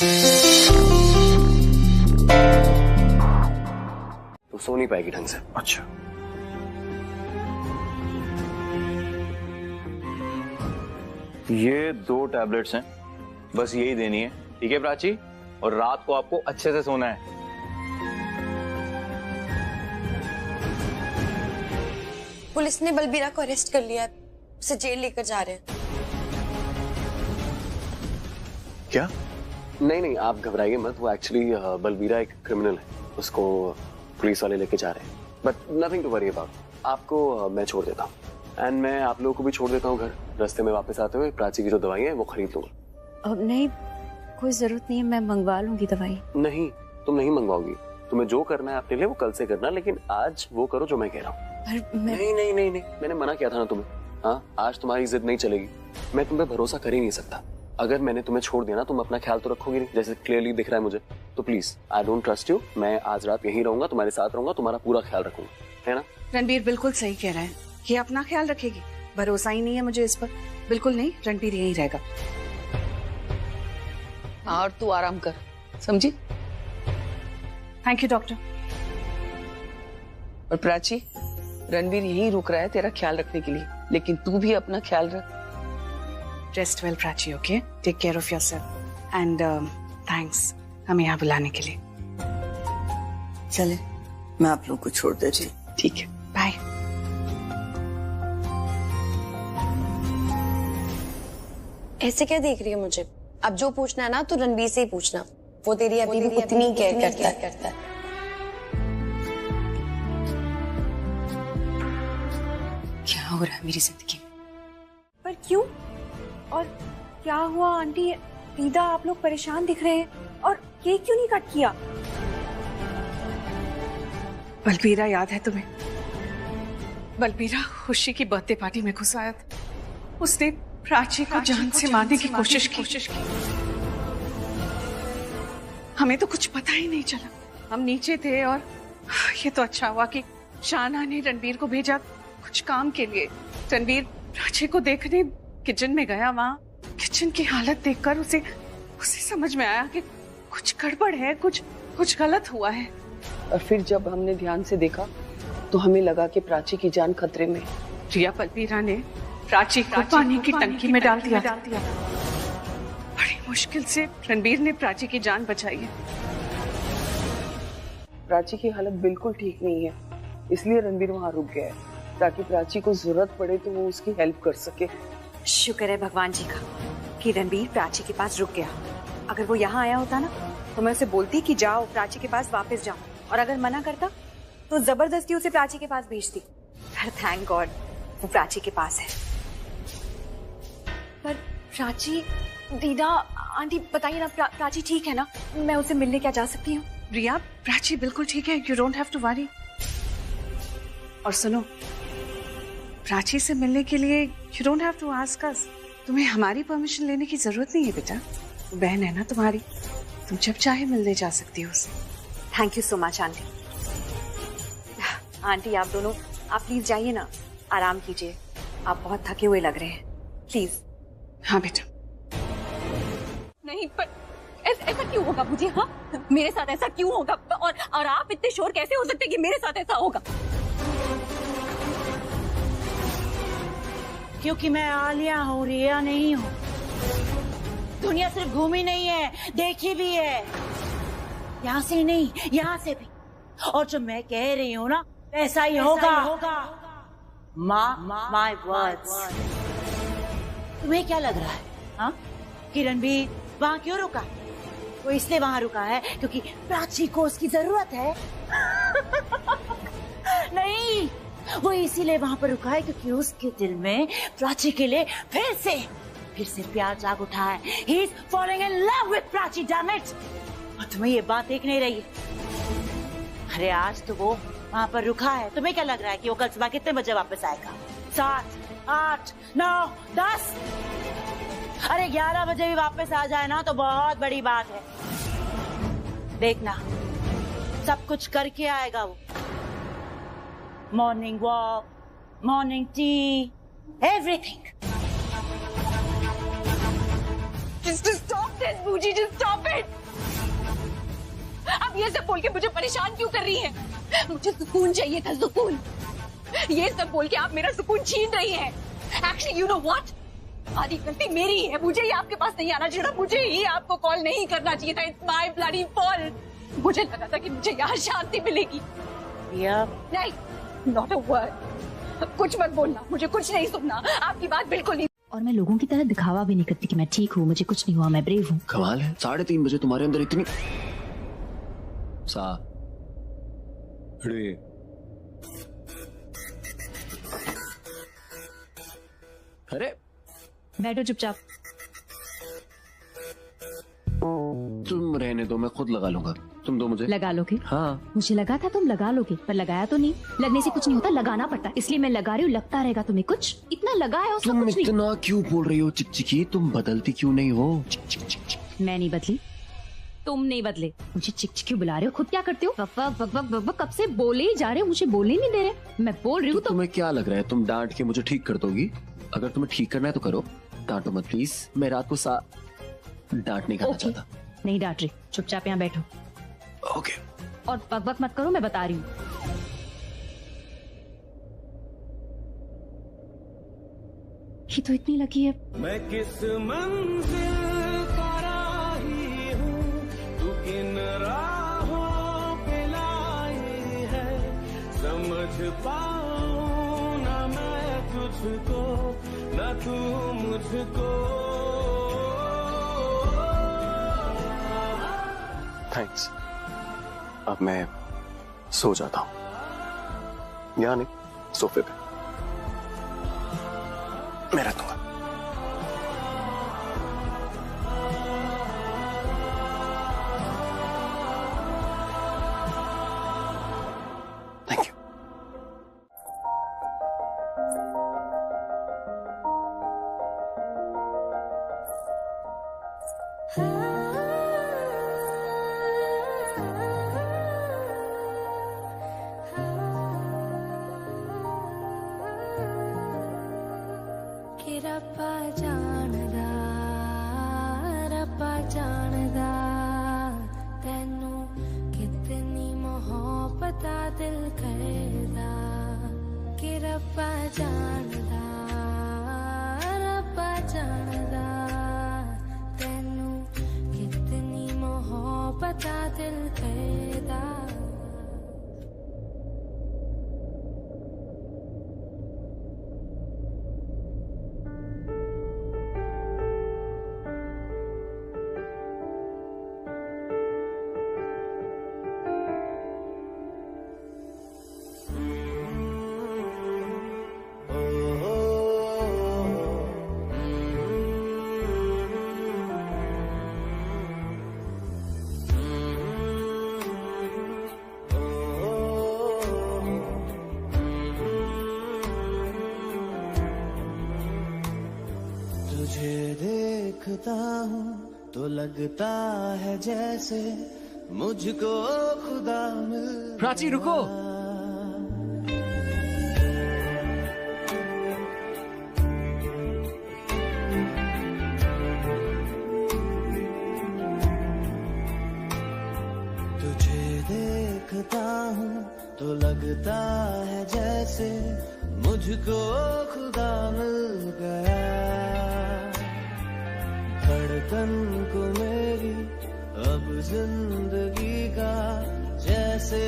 तो सो नहीं पाएगी ढंग से। अच्छा, ये 2 टैबलेट्स हैं, बस यही देनी है, ठीक है प्राची? और रात को आपको अच्छे से सोना है। पुलिस ने बलबीरा को अरेस्ट कर लिया है, उसे जेल लेकर जा रहे हैं। क्या? नहीं, आप घबराइए मत। वो एक्चुअली बलबीरा एक क्रिमिनल है, उसको पुलिस वाले लेके जा रहे हैं। But nothing to worry about. आपको मैं छोड़ देता हूँ, एंड मैं आप लोगों को भी छोड़ देता हूँ घर। रास्ते में वापस आते हुए प्राची की जो दवाई है वो खरीद लूंगा। नहीं, कोई जरूरत नहीं है, मैं मंगवा लूंगी दवाई। नहीं, तुम नहीं मंगवाओगी। तुम्हें जो करना है अपने लिए वो कल से करना, लेकिन आज वो करो जो मैं कह रहा हूँ। नहीं, मैंने मना किया था ना तुम्हें। हाँ, आज तुम्हारी जिद नहीं चलेगी। मैं तुम पे भरोसा कर ही नहीं सकता। अगर मैंने तुम्हें छोड़ दिया ना, तुम अपना ख्याल तो रखोगी नहीं, जैसे क्लियरली दिख रहा है मुझे। तो please, I don't trust you. मैं आज रात यहीं रहूंगा, तुम्हारे साथ रहूंगा, तुम्हारा पूरा ख्याल रखूंगा, है ना? रणबीर बिल्कुल सही कह रहा है, ये अपना ख्याल रखेगी। भरोसा ही नहीं है मुझे इस पर। बिल्कुल नहीं, रणबीर यहीं रहेगा। और तू आराम कर, समझी? Thank you doctor. और प्राची, रणबीर यहीं रुक रहा है तेरा ख्याल रखने के लिए, लेकिन तू भी अपना ख्याल रख। Rest well Prachi, okay? Take care of yourself and thanks हमें यहाँ बुलाने के लिए। चले, मैं आप लोग को छोड़ देती हूँ। ठीक है, बाय। ऐसे क्या देख रही है मुझे? अब जो पूछना है ना तो रणबीर से ही पूछना, वो तेरी अभी भी उतनी केयर करता है। क्या हो रहा है मेरी जिंदगी में? पर क्यों? और क्या हुआ आंटी? दीदा, आप लोग परेशान दिख रहे हैं, और केक क्यों नहीं कट किया? बलबीरा याद है तुम्हें? बलबीरा खुशी की बर्थडे पार्टी में घुस आया था। उसने प्राची को जान से मारने की कोशिश की। हमें तो कुछ पता ही नहीं चला, हम नीचे थे। और ये तो अच्छा हुआ कि शाना ने रणबीर को भेजा कुछ काम के लिए। रणबीर प्राची को देखने किचन में गया। वहाँ किचन की हालत देखकर उसे समझ में आया कि कुछ गड़बड़ है, कुछ गलत हुआ है। और फिर जब हमने ध्यान से देखा तो हमें लगा कि प्राची की जान खतरे में। रिया बलबीरा ने प्राची को पानी की टंकी में डाल दिया। बड़ी मुश्किल से रणबीर ने प्राची की जान बचाई है। प्राची की हालत बिल्कुल ठीक नहीं है, इसलिए रणबीर वहाँ रुक गया है ताकि प्राची को जरूरत पड़े तो वो उसकी हेल्प कर सके। शुक्र है भगवान जी का कि रणबीर प्राची के पास रुक गया। अगर वो यहाँ आया होता ना तो मैं उसे बोलती कि जाओ प्राची के पास वापस जाओ, और अगर मना करता तो जबरदस्ती उसे प्राची के पास भेजती। पर थैंक गॉड वो प्राची के पास है। पर प्राची, दीदा, आंटी बताइए ना, प्राची ठीक है ना? मैं उसे मिलने क्या जा सकती हूँ? रिया, प्राची बिल्कुल ठीक है, you don't have to worry. और सुनो, प्राची से मिलने के लिए you don't have to ask us. तुम्हें हमारी परमिशन लेने की जरूरत नहीं है बेटा, बहन है ना तुम्हारी, तुम जब चाहे मिलने जा सकती हो उससे। Thank you so much aunty. Aunty आप दोनों, आप प्लीज जाइए ना, आराम कीजिए, आप बहुत थके हुए लग रहे हैं, प्लीज। हाँ बेटा। नहीं, पर ऐसा क्यों होगा मुझे? हाँ, मेरे साथ ऐसा क्यों होगा? और आप इतने श्योर कैसे हो सकते कि मेरे साथ ऐसा होगा? क्योंकि मैं आलिया हूँ, रिया नहीं हूँ। दुनिया सिर्फ घूमी नहीं है, देखी भी है, यहाँ से नहीं, यहाँ से भी। और जो मैं कह रही हूँ ना, ऐसा ही होगा। My words. तुम्हें क्या लग रहा है हाँ? कि रणबीर वहाँ क्यों रुका? वो इसलिए वहाँ रुका है क्योंकि प्राची को उसकी जरूरत है। नहीं, वो इसीलिए वहाँ पर रुका है क्योंकि उसके दिल में प्राची के लिए फिर से प्यार जाग उठा है। He is falling in love with Prachi, damn it! और तुम्हें ये बात देख नहीं रही। अरे आज तो वो वहाँ पर रुका है, तुम्हें क्या लग रहा है कि वो कल सुबह कितने बजे वापस आएगा? 7, 8, 9, 10? अरे 11 बजे भी वापस आ जाए ना तो बहुत बड़ी बात है। देखना, सब कुछ करके आएगा वो। Morning walk, morning tea, everything. Just stop this, Booji, just stop it! अब ये सब बोल के मुझे परेशान क्यों कर रही है? मुझे सुकून चाहिए था, सुकून। ये सब बोल के आप मेरा सुकून छीन रही हैं। Actually, you know what? आधी गलती मेरी है। मुझे ही आपके पास नहीं आना चाहिए था। मुझे ही आपको कॉल नहीं करना चाहिए था। It's my bloody fault. मुझे लगा था कि मुझे यहाँ शांति मिलेगी। नहीं, not a word. कुछ मत बोलना, मुझे कुछ नहीं सुनना। आपकी बात बिल्कुल नहीं। और मैं लोगों की तरह दिखावा भी नहीं करती कि मैं ठीक हूँ, मुझे कुछ नहीं हुआ, मैं ब्रेव हूँ। कमाल है, 3:30 बजे तुम्हारे अंदर इतनी अरे बैठो चुपचाप। तुम रहने दो, मैं खुद लगा लूंगा। तुम दो मुझे। लगा लोगे? हाँ। मुझे लगा था तुम लगा लोगे, पर लगाया तो नहीं। लगने से कुछ नहीं होता, लगाना पड़ता है। इसलिए मैं लगा रही हूँ, लगता रहेगा तुम्हें कुछ। इतना लगाया उसका तुम कुछ नहीं। इतना क्यों बोल रही हो चिकचिकी? तुम बदलती क्यों नहीं हो? चिक चिक चिक चिक। मैं नहीं बदली, तुम नहीं बदले। मुझे चिक चिक क्यों बुला रहे हो? खुद क्या करते हो? बक बक बक बक बक, कब से बोले ही जा रहे हो, मुझे बोलने नहीं दे रहे। मैं बोल रही हूँ तो तुम्हें क्या लग रहा है तुम डांट के मुझे ठीक कर दोगी? अगर तुम्हें ठीक करना है तो करो, डांटो मत प्लीज। मैं रात को डांट नहीं खाना चाहता। नहीं डांट रही, चुपचाप यहाँ बैठो। ओके। और बक बक मत करो, मैं बता रही हूँ। ये तो इतनी लकी है। मैं किस मंजिल का राही हूँ, तू किन राहों पे लाई है, समझ पाऊँ ना मैं तुझको, ना तू मुझको। थैंक्स। अब मैं सो जाता हूँ। यहाँ नहीं, सोफे पे मैं रहूंगा। Thank you. रब्बा जानदा तैनू कितनी मोहब्बत दिल करदा। कि रब्बा जानदा तैनू कितनी मोहब्बत दिल करदा। तुझे देखता हूँ तो लगता है जैसे मुझको खुदा मिल। प्राची रुको। तुझे देखता हूँ तो लगता है जैसे मुझको खुदा मिल गया। धड़कन को मेरी अब जिंदगी का जैसे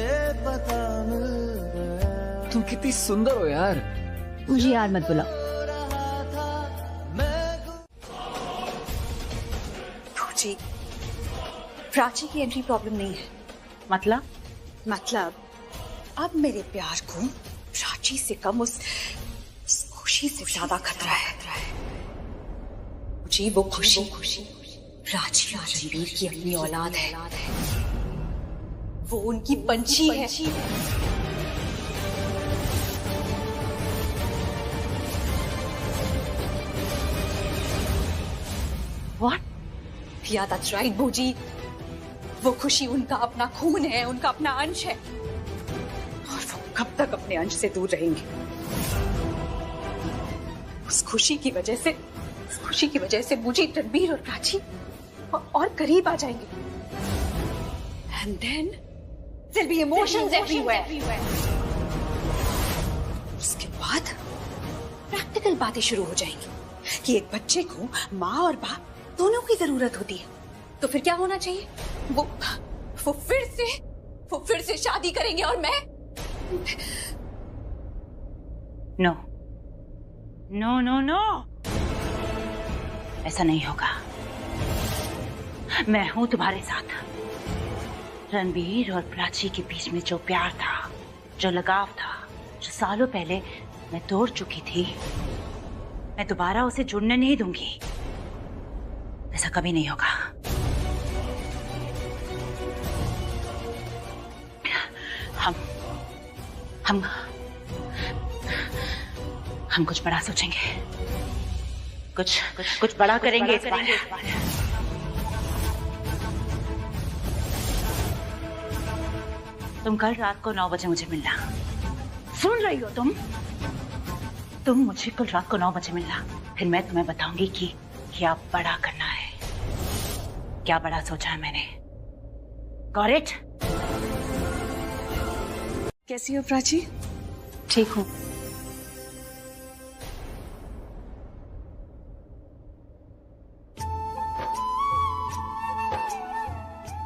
पता मिल गया। तुम कितनी सुंदर हो यार। मुझे यार मत बुला। जी, प्राची की एंट्री प्रॉब्लम नहीं है। मतलब अब मेरे प्यार को प्राची से कम उस खुशी से ज्यादा खतरा है। जी वो खुशी प्राची और रणबीर की अपनी औलाद है। वो उनकी पंछी है। What? Yeah, that's right, बूजी। वो खुशी उनका अपना खून है, उनका अपना अंश है, और वो कब तक अपने अंश से दूर रहेंगे? उस खुशी की वजह से बूजी रणबीर और प्राची और करीब आ जाएंगे। And then there'll be emotions everywhere. उसके बाद प्रैक्टिकल बातें शुरू हो जाएंगी कि एक बच्चे को माँ और बाप दोनों की जरूरत होती है। तो फिर क्या होना चाहिए? वो फिर से शादी करेंगे और मैं नो नो नो नो, ऐसा नहीं होगा। मैं हूं तुम्हारे साथ। रणबीर और प्राची के बीच में जो प्यार था, जो लगाव था, जो सालों पहले मैं तोड़ चुकी थी, मैं दोबारा उसे जुड़ने नहीं दूंगी। ऐसा कभी नहीं होगा। हम कुछ बड़ा सोचेंगे, कुछ बड़ा करेंगे इस बार। तुम कल रात को 9 बजे मुझे मिलना। सुन रही हो तुम मुझे कल रात को 9 बजे मिलना। फिर मैं तुम्हें बताऊंगी कि क्या बड़ा करना है, क्या बड़ा सोचा है मैंने। Got it? कैसी हो प्राची? ठीक हूँ।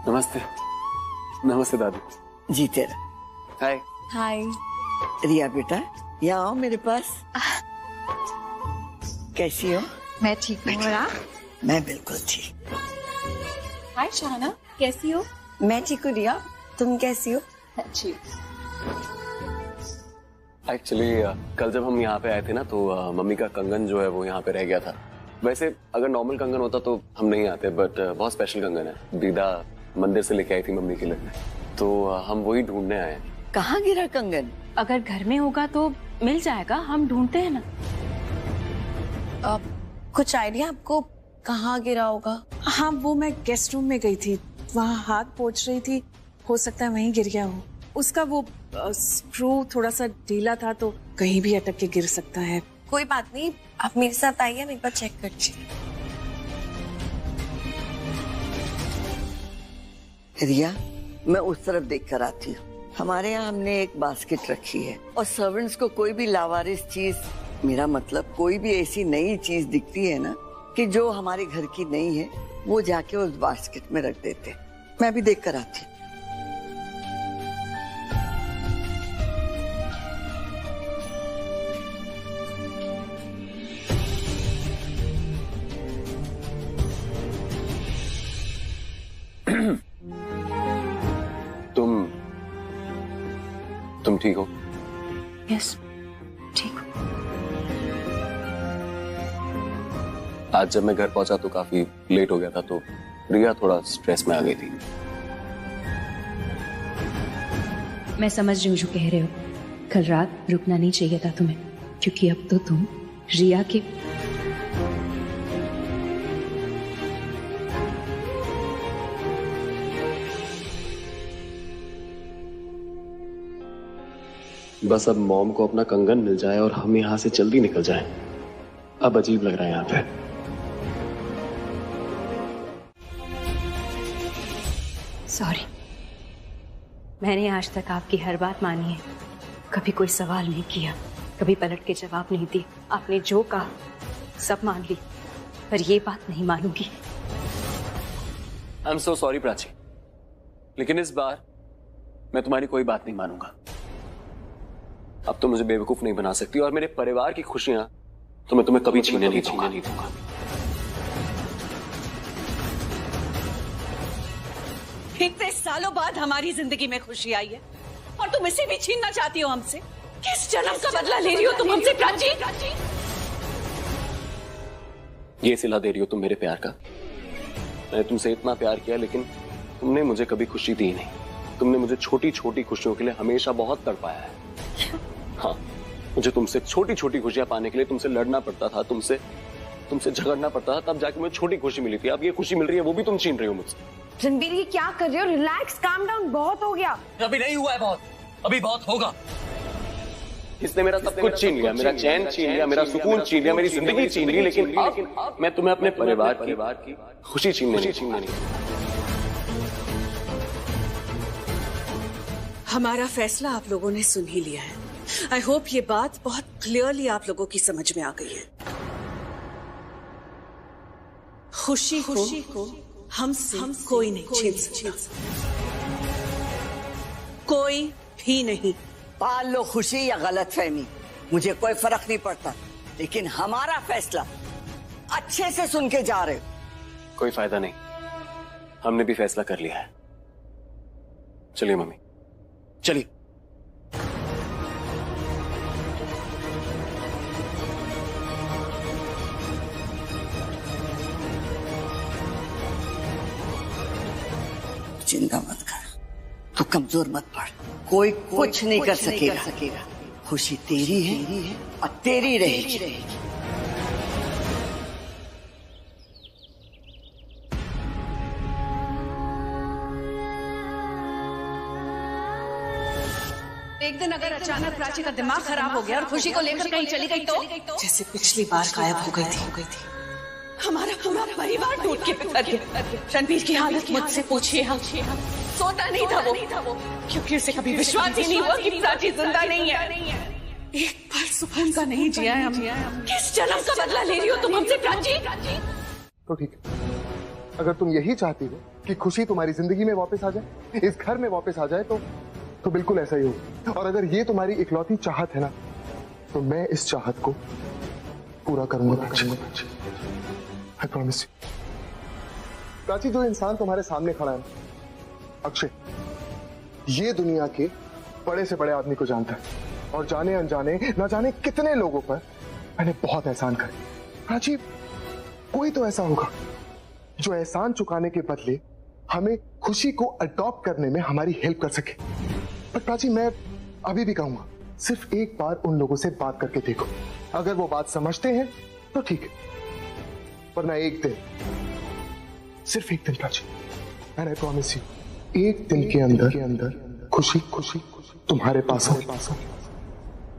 नमस्ते। नमस्ते दादी जी। तेरा हाय। हाय। रिया बेटा, यहाँ आओ मेरे पास। कैसी हो? मैं ठीक हूँ। और आप? मैं बिल्कुल ठीक। हाय शाना, कैसी हो? मैं ठीक हूँ रिया, तुम कैसी हो? अच्छी। एक्चुअली कल जब हम यहाँ पे आए थे ना, तो मम्मी का कंगन जो है वो यहाँ पे रह गया था। वैसे अगर नॉर्मल कंगन होता तो हम नहीं आते, बट बहुत स्पेशल कंगन है। दीदा मंदिर से लेके आई थी मम्मी के लिए, तो हम वही ढूंढने आए। कहाँ गिरा कंगन? अगर घर में होगा तो मिल जाएगा, हम ढूंढते हैं ना। कुछ आइडिया आपको कहाँ गिरा होगा? हाँ, वो मैं गेस्ट रूम में गई थी, वहाँ हाथ पोंछ रही थी, हो सकता है वहीं गिर गया हो। उसका वो स्क्रू थोड़ा सा ढीला था, तो कहीं भी अटक के गिर सकता है। कोई बात नहीं, आप मेरे साथ आइए, हम एक बार चेक करते हैं। रिया, मैं उस तरफ देख कर आती हूँ। हमारे यहाँ हमने एक बास्केट रखी है, और सर्वेंट्स को कोई भी लावारिस चीज, मेरा मतलब कोई भी ऐसी नई चीज दिखती है ना कि जो हमारे घर की नहीं है, वो जाके उस बास्केट में रख देते। मैं भी देख कर आती हूँ। तुम ठीक हो? यस, ठीक हूँ। आज जब मैं घर पहुंचा तो काफी लेट हो गया था, तो रिया थोड़ा स्ट्रेस में आ गई थी। मैं समझ रही हूँ जो कह रहे हो। कल रात रुकना नहीं चाहिए था तुम्हें, क्योंकि अब तो तुम रिया की बस अब मॉम को अपना कंगन मिल जाए और हम यहाँ से जल्दी निकल जाएं। अब अजीब लग रहा है यहाँ पे। सॉरी, मैंने आज तक आपकी हर बात मानी है, कभी कोई सवाल नहीं किया, कभी पलट के जवाब नहीं दिए। आपने जो कहा सब मान ली, पर ये बात नहीं मानूंगी। I am so sorry Prachi, लेकिन इस बार मैं तुम्हारी कोई बात नहीं मानूंगा। अब तो मुझे बेवकूफ नहीं बना सकती, और मेरे परिवार की खुशियां तो मैं तुम्हें कभी छीनने नहीं दूंगा। इतने सालों बाद हमारी जिंदगी में खुशी आई है, और तुम इसे भी छीनना चाहती हो हमसे। किस जन्म का बदला ले रही हो तुम हमसे प्राची? ये सिला दे रही हो तुम मेरे प्यार का। मैंने तुमसे इतना प्यार किया, लेकिन तुमने मुझे कभी खुशी दी नहीं। तुमने मुझे छोटी छोटी खुशियों के लिए हमेशा बहुत तड़पाया है। हाँ, मुझे तुमसे छोटी छोटी खुशियां पाने के लिए तुमसे लड़ना पड़ता था, तुमसे झगड़ना पड़ता था, तब जाके मुझे छोटी खुशी मिली थी। अब ये खुशी मिल रही है, वो भी तुम छीन रही हो मुझसे। रणबीर, ये क्या कर रहे हो? रिलैक्स, काम डाउन, बहुत हो गया। अभी नहीं हुआ है बहुत, अभी बहुत होगा। इसने मेरा सब कुछ छीन लिया, मेरा चैन छीन लिया, मेरा सुकून छीन लिया, मेरी जिंदगी छीन ली, लेकिन अब मैं तुम्हें अपने परिवार की खुशी छीनने नहीं। हमारा फैसला आप लोगों ने सुन ही लिया है। आई होप ये बात बहुत क्लियरली आप लोगों की समझ में आ गई है। खुशी को हमसे कोई नहीं छीन सकता, कोई भी नहीं। पाल लो खुशी या गलत फहमी, मुझे कोई फर्क नहीं पड़ता, लेकिन हमारा फैसला अच्छे से सुन के जा रहे हो। कोई फायदा नहीं, हमने भी फैसला कर लिया है। चलिए मम्मी, चलिए। चिंता मत कर, तू कमजोर मत पड़, कोई कुछ नहीं कर सकेगा। खुशी तेरी है और तेरी रहेगी। एक दिन अगर अचानक प्राची का दिमाग खराब हो गया और खुशी को लेकर कहीं चली गई तो जैसे पिछली बार गायब हो गई थी। हमारा पूरा परिवार टूट के बिखर गया। रणबीर की हालत मुझसे पूछिए, हम सोता नहीं था वो, क्योंकि उसे कभी विश्वास ही नहीं हुआ कि प्राची जिंदा नहीं है। एक बार सुकून का नहीं जिया है हम। किस जन्म का बदला ले रही हो तुम हमसे प्राची? तो ठीक है, अगर तुम यही चाहती हो कि खुशी तुम्हारी जिंदगी में वापस आ जाए, इस घर में वापस आ जाए, तो बिल्कुल ऐसा ही होगा। और अगर ये तुम्हारी इकलौती चाहत है ना, तो मैं इस चाहत को पूरा करूंगा। I promise you। प्राची, जो इंसान तुम्हारे सामने खड़ा है, अक्षय, ये दुनिया के बड़े से बड़े आदमी को जानता है, और जाने अनजाने न जाने कितने लोगों पर मैंने बहुत एहसान करे। प्राची, कोई तो ऐसा होगा जो एहसान चुकाने के बदले हमें खुशी को अडॉप्ट करने में हमारी हेल्प कर सके। पर प्राची, मैं अभी भी कहूंगा, सिर्फ एक बार उन लोगों से बात करके देखो। अगर वो बात समझते हैं तो ठीक है, वरना एक दिन, सिर्फ एक दिन Prachi, and I promise you, एक दिन के अंदर खुशी तुम्हारे पास हो।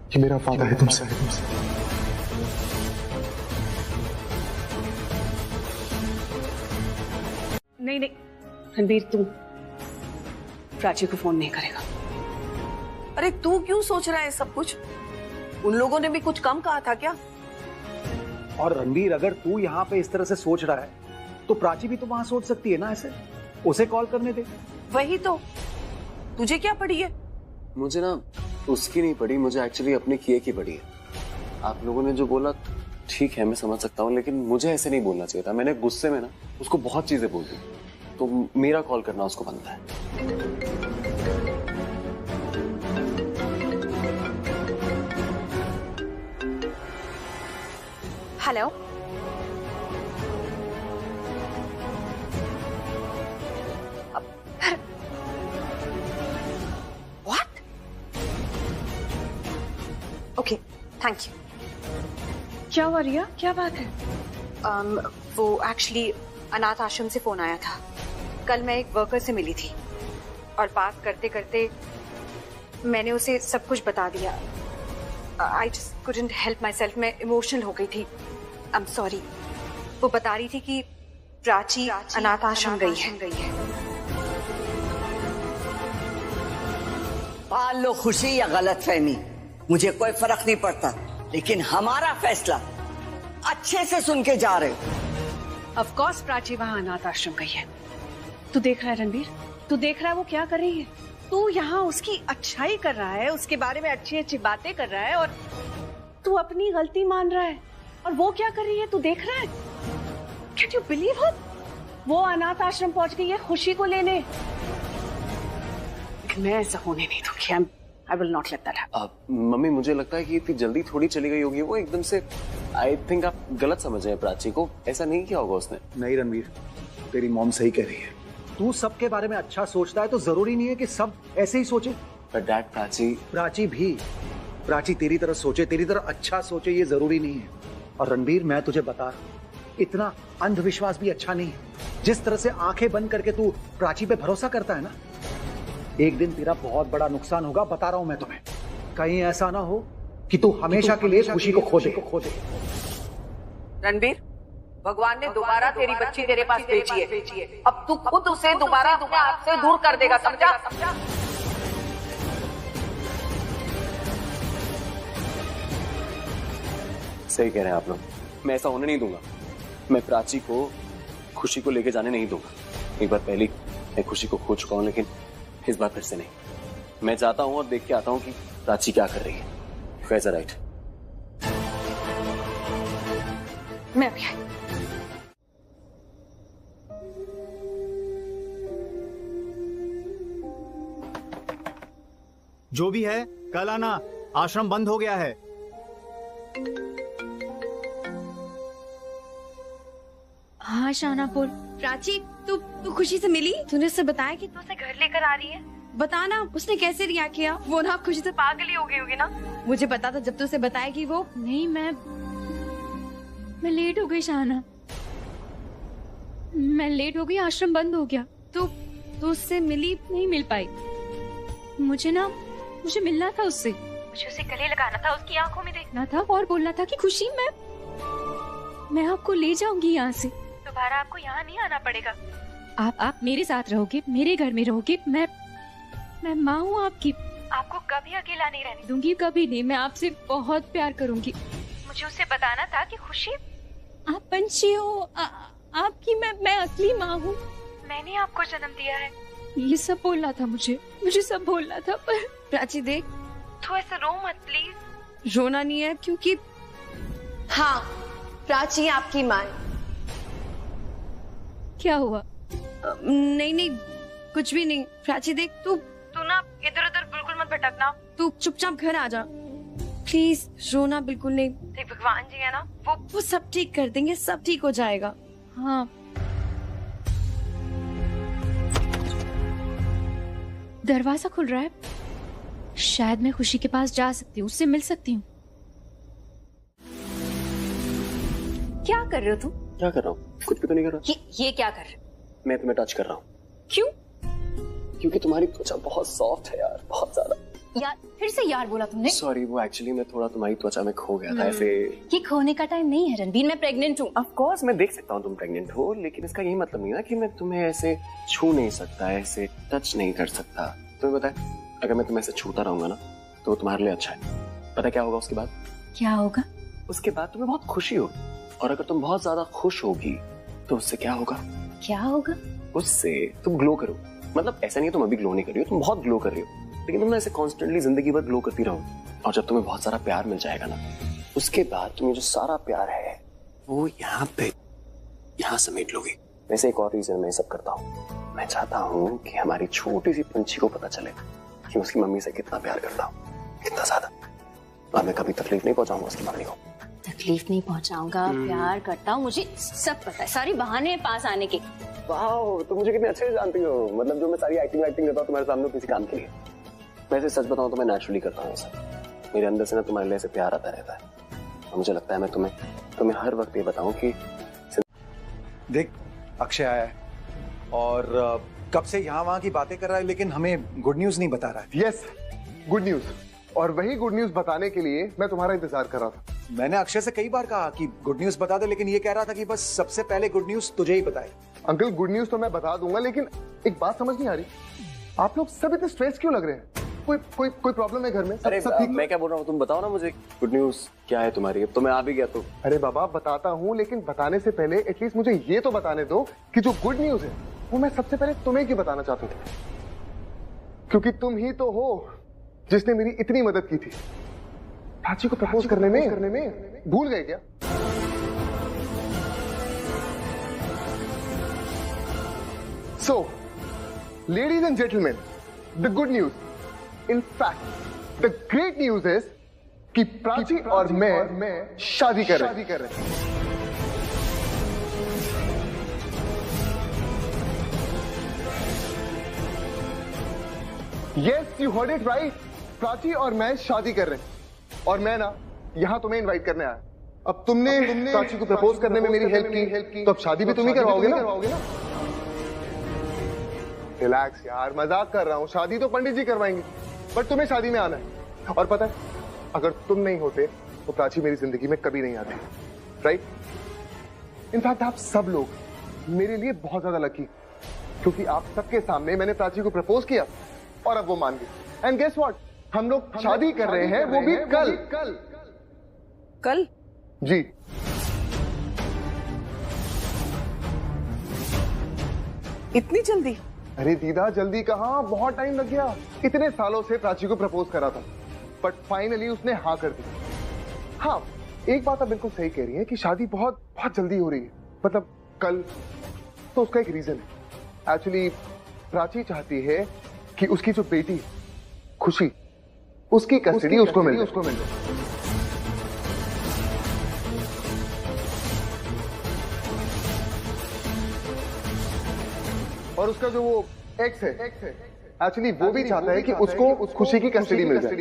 ये मेरा वादा है तुमसे। नहीं, रणबीर, तू प्राची को फोन नहीं करेगा। अरे तू क्यों सोच रहा है सब कुछ? उन लोगों ने भी कुछ कम कहा था क्या? और रणबीर, अगर तू यहाँ पे इस तरह से सोच रहा है तो प्राची भी तो वहां सोच सकती है ना ऐसे। उसे कॉल करने दे। वही तो, तुझे क्या पड़ी है? मुझे ना उसकी नहीं पड़ी, मुझे एक्चुअली अपने किए की पड़ी है। आप लोगों ने जो बोला ठीक है, मैं समझ सकता हूँ, लेकिन मुझे ऐसे नहीं बोलना चाहिए था। मैंने गुस्से में ना उसको बहुत चीजें बोल दी, तो मेरा कॉल करना उसको बनता है। Hello, what? Okay, thank you. क्या हुआ रिया, क्या बात है? वो एक्चुअली अनाथ आश्रम से फोन आया था। कल मैं एक वर्कर से मिली थी और बात करते करते मैंने उसे सब कुछ बता दिया। I just couldn't help my self, मैं इमोशनल हो गई थी। I am sorry. वो बता रही थी कि प्राची अनाथ आश्रम गई है। पाल लो खुशी या गलत फहमी, मुझे कोई फर्क नहीं पड़ता, लेकिन हमारा फैसला अच्छे से सुन के जा रहे हो। ऑफ कोर्स प्राची वहां अनाथ आश्रम गई है। तू देख रहा है रणबीर, तू देख रहा है वो क्या कर रही है। तू यहाँ उसकी अच्छाई कर रहा है, उसके बारे में अच्छी अच्छी बातें कर रहा है, और तू अपनी गलती मान रहा है। और वो क्या कर रही है, तू देख रहा है। Can you believe it? वो अनाथ आश्रम पहुंच गई है खुशी को लेने। मैं ऐसा होने नहीं दूंगी। I will not let that happen. Mummy, मुझे लगता है कि इतनी जल्दी थोड़ी चली गई होगी वो एकदम से। आई थिंक आप गलत समझ रहे हैं प्राची को, ऐसा नहीं किया होगा उसने। नहीं रणवीर, तेरी मॉम सही कह रही है। तू सबके बारे में अच्छा सोचता है तो जरूरी नहीं है कि सब ऐसे ही सोचे। पर डैड, प्राची तेरी तरह सोचे, तेरी तरह अच्छा सोचे, ये जरूरी नहीं है। और रणबीर, मैं तुझे बता रहा हूं, इतना अंधविश्वास भी अच्छा नहीं है। जिस तरह से आंखें बंद करके तू प्राची पे भरोसा करता है ना, एक दिन तेरा बहुत बड़ा नुकसान होगा, बता रहा हूं मैं तुम्हें। कहीं ऐसा ना हो कि तू हमेशा के लिए खुशी को खो दे। रणबीर, भगवान ने दोबारा तेरी बच्ची तेरे पास भेजी है। अब तू खुद उसे दोबारा अपने आप से दूर कर देगा, समझा? सही कह रहे हैं आप लोग, मैं ऐसा होने नहीं दूंगा। मैं प्राची को खुशी को लेके जाने नहीं दूंगा। एक बार पहले मैं खुशी को खो चुका हूं, लेकिन इस बार फिर से नहीं। मैं जाता हूं और देख के आता हूं कि प्राची क्या कर रही है। फैज़ा राइट। मैं अभी आई। जो भी है कल आना, आश्रम बंद हो गया है। हाँ शानापुर। प्राची, तू खुशी से मिली? तूने उससे बताया कि तू उसे घर लेकर आ रही है? बताना, उसने कैसे रिएक्ट किया? वो ना खुशी से पागल ही हो गई होगी ना। मुझे पता था जब तू उसे बताएगी वो। नहीं, मैं लेट हो गई शाना, मैं लेट हो गई, आश्रम बंद हो गया। तू उससे मिली? नहीं मिल पाई। मुझे मिलना था उससे, मुझे उसे गले लगाना था, उसकी आंखों में देखना था और बोलना था कि खुशी मैं आपको ले जाऊंगी यहाँ से, दोबारा आपको यहाँ नहीं आना पड़ेगा। आप मेरे साथ रहोगे, मेरे घर में रहोगे। मैं माँ हूँ आपकी, आपको कभी अकेला नहीं रहने दूंगी, कभी नहीं। मैं आपसे बहुत प्यार करूंगी। मुझे उसे बताना था कि खुशी आप पंछी हो, आपकी मैं असली माँ हूँ, मैंने आपको जन्म दिया है। ये सब बोलना था मुझे सब बोलना था। पर प्राची देख, तो ऐसे रो मत प्लीज। रोना नहीं है, क्योंकि हाँ, प्राची आपकी माँ है। क्या हुआ? नहीं, कुछ भी नहीं। प्राची देख, तू ना इधर उधर बिल्कुल मत भटकना। तू चुपचाप घर आ जा प्लीज। रोना बिल्कुल नहीं। देख, भगवान जी है ना, वो सब ठीक कर देंगे, सब ठीक हो जाएगा। हाँ, दरवाजा खुल रहा है, शायद मैं खुशी के पास जा सकती हूँ, उससे मिल सकती हूँ। क्या कर रहे हो तुम? क्या कर रहा हूँ? कुछ भी तो नहीं कर रहा। ये क्या कर रहे हो? मैं तुम्हें टच कर रहा हूँ। क्यों? क्योंकि तुम्हारी त्वचा बहुत सॉफ्ट है यार, बहुत ज्यादा। यार, फिर से यार बोला तुमने। सॉरी, वो एक्चुअली मैं थोड़ा तुम्हारी त्वचा में खो गया था ऐसे। ये खोने का टाइम नहीं है रणबीर, मैं प्रेग्नेंट हूँ। ऑफ कोर्स मैं देख सकता हूँ तुम प्रेग्नेंट हो, लेकिन इसका यही मतलब नहीं ना कि मैं तुम्हें ऐसे छू नहीं सकता, ऐसे टच नहीं कर सकता। तुम्हें पता है, अगर मैं तुम्हें ऐसे छूता रहूंगा ना तो तुम्हारे लिए अच्छा है। पता क्या होगा उसके बाद? क्या होगा? उसके बाद तुम्हें बहुत खुशी होगी, और अगर तुम बहुत ज्यादा खुश होगी तो उससे क्या होगा? क्या होगा? उससे तुम ग्लो करो। मतलब ऐसा नहीं है तुम अभी ग्लो नहीं कर रही हो, तुम बहुत ग्लो कर रही हो, लेकिन तुम ना ऐसे कॉन्स्टेंटली जिंदगी भर ग्लो करती रहो। और जब तुम्हें बहुत सारा प्यार मिल जाएगा ना, उसके बाद तुम्हें जो सारा प्यार है वो यहाँ समेट लोगी। वैसे एक और रीजन मैं सब करता हूँ, मैं चाहता हूँ कि हमारी छोटी सी पंछी को पता चले कि उसकी मम्मी से कितना प्यार करता हूँ, कितना ज्यादा। और मैं कभी तकलीफ नहीं पहुंचाऊंगा उसकी मम्मी को। तकलीफ नहीं पहुंचाऊंगा, प्यार करता हूँ, मुझे सब पता है, सारी बहाने हैं पास आने के। वाह, तुम मुझे कितने अच्छे से जानती हो। मतलब जो मैं सारी एक्टिंग करता हूँ तुम्हारे सामने किसी काम के लिए। वैसे सच बताऊं तो मैं नेचुरली करता हूँ सब। मेरे अंदर से ना तुम्हारे लिए ऐसे प्यार आता रहता है, और मुझे लगता है मैं तुम्हें हर वक्त ये बताऊं कि देख, अक्षय आया है और कब से यहाँ वहाँ की बातें कर रहा है, लेकिन हमें गुड न्यूज नहीं बता रहा है। Yes, good news. और वही गुड न्यूज बताने के लिए मैं तुम्हारा इंतजार कर रहा था। मैंने अक्षय से कई बार कहा कि गुड न्यूज बता दे, लेकिन ये कह रहा था कि बस सबसे पहले गुड न्यूज तुझे ही बताए। अंकल, गुड न्यूज तो मैं बता दूंगा, लेकिन एक बात समझ नहीं आ रही, आप लोग सब इतने स्ट्रेस क्यों लग रहे हैं? कोई प्रॉब्लम है घर में? अरे मैं क्या बोल रहा हूँ, तुम बताओ ना मुझे गुड न्यूज क्या है तुम्हारी। अब तो मैं आ भी गया तो। अरे बाबा, बताता हूँ, लेकिन बताने से पहले एटलीस्ट मुझे ये तो बताने दो कि जो गुड न्यूज है वो मैं सबसे पहले तुम्हें क्यों बताना चाहता हूँ, क्योंकि तुम ही तो हो जिसने मेरी इतनी मदद की थी प्राची को प्रपोज करने में। भूल गए क्या? So, ladies and gentlemen, the good news, in fact, the great news is कि प्राची और मैं शादी कर रहे हैं। Yes, you heard it right. Prachi और मैं शादी कर रहे हैं, और मैं ना यहाँ तुम्हें इनवाइट करने आया। अब तुमने प्राची को प्रपोज करने में मेरी हेल्प की, तो अब शादी भी तुम ही करवाओगे ना? रिलैक्स यार, मजाक कर रहा हूँ। शादी तो पंडित जी करवाएंगे, बट तुम्हें शादी में आना है। और पता है, अगर तुम नहीं होते तो प्राची मेरी जिंदगी में कभी नहीं आती, राइट? इनफैक्ट आप सब लोग मेरे लिए बहुत ज्यादा लकी, क्योंकि आप सबके सामने मैंने प्राची को प्रपोज किया और अब वो मान गई। एंड गेस व्हाट, हम लोग शादी कर रहे हैं, वो भी कल। जी। इतनी जल्दी? अरे दीदा जल्दी कहाँ, बहुत टाइम लग गया। इतने सालों से प्राची को प्रपोज करा था, बट फाइनली उसने हाँ कर दी। हाँ, एक बात आप बिल्कुल सही कह रही है कि शादी बहुत बहुत जल्दी हो रही है, मतलब कल। तो उसका एक रीजन है। एक्चुअली प्राची चाहती है कि उसकी जो बेटी खुशी, उसकी कस्टडी उसको मिल जाए। और उसका जो वो एक्स है एक्चुअली वो भी चाहता है कि उसको खुशी की कस्टडी मिल जाए।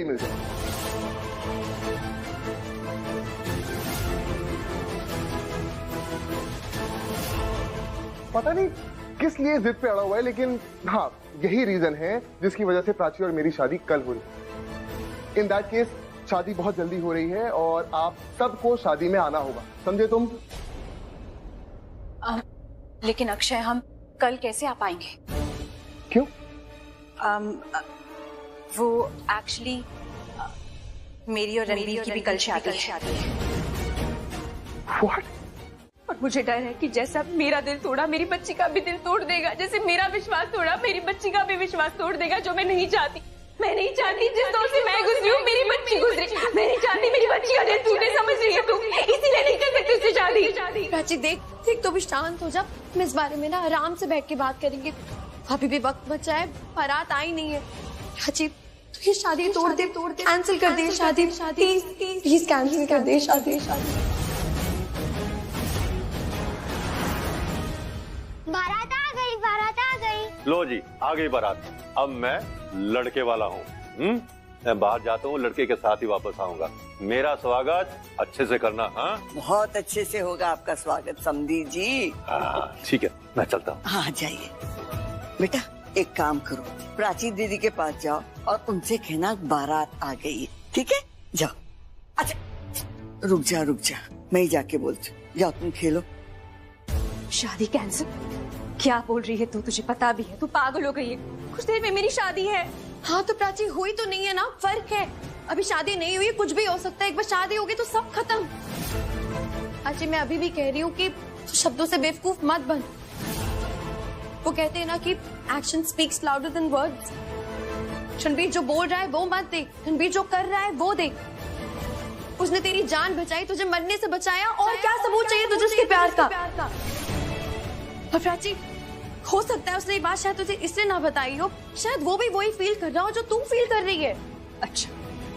पता नहीं किस लिए जिद पे अड़ा हुआ है, लेकिन हाँ यही रीजन है जिसकी वजह से प्राची और मेरी शादी कल हो रही। इन दैट केस शादी बहुत जल्दी हो रही है और आप सबको शादी में आना होगा, समझे तुम? लेकिन अक्षय, हम कल कैसे आ पाएंगे? क्यों? वो एक्चुअली मेरी और रणबीर की भी कल शादी है। What? और मुझे डर है कि जैसा मेरा दिल तोड़ा मेरी बच्ची का भी दिल तोड़ देगा, जैसे मेरा विश्वास तोड़ा मेरी बच्ची का भी विश्वास तोड़ देगा, जो मैं नहीं चाहती। मैं नहीं चाहती जिस दौर से मैं गुजरी हूँ मेरी बच्ची गुजरी। मैं नहीं चाहती मेरी बच्ची का दिल टूटे, समझ रही है तुम? इसीलिए नहीं कर सकती उससे शादी। प्राची देख तो भी शांत हो जा। हम इस बारे में ना आराम से बैठ के बात करेंगे। अभी भी वक्त बचा है, बारात आई नहीं है। प्राची तू ये शादी तोड़ दे, कैंसिल कर दे शादी। प्लीज कैंसिल कर दे शादी। बारात आ गई। लो जी, आ गई बारात। अब मैं लड़के वाला हूँ। मैं बाहर जाता हूँ, लड़के के साथ ही वापस आऊंगा। मेरा स्वागत अच्छे से करना। हाँ, बहुत अच्छे से होगा आपका स्वागत समधी जी। ठीक है, मैं चलता हूँ। हाँ जाइए बेटा। एक काम करो, प्राची दीदी के पास जाओ और उनसे कहना बारात आ गई है, ठीक है? जाओ। अच्छा रुक जा, मैं ही जाके बोलती हूँ। जाओ तुम खेलो। शादी कैंसिल? क्या बोल रही है तू? तुझे पता भी है तू पागल हो गई है। कुछ देर में मेरी शादी है। हाँ तो प्राची हुई तो नहीं है ना, फर्क है। अभी शादी नहीं हुई, कुछ भी हो सकता है। एक बार शादी होगी तो सब खत्म। प्राची मैं अभी भी कह रही हूँ कि शब्दों से बेवकूफ मत बन। वो कहते हैं ना कि action speaks louder than words. Ranbir जो बोल रहा है वो मत देख, रणबीर जो कर रहा है वो देख। उसने तेरी जान बचाई, तुझे मरने से बचाया, और क्या सबूत चाहिए तुझे उसके प्यार का? और प्राची हो सकता है उसने ये बात शायद तुझे इसलिए ना बताई हो, शायद वो भी वही फील कर रहा हो जो तुम फील कर रही है। अच्छा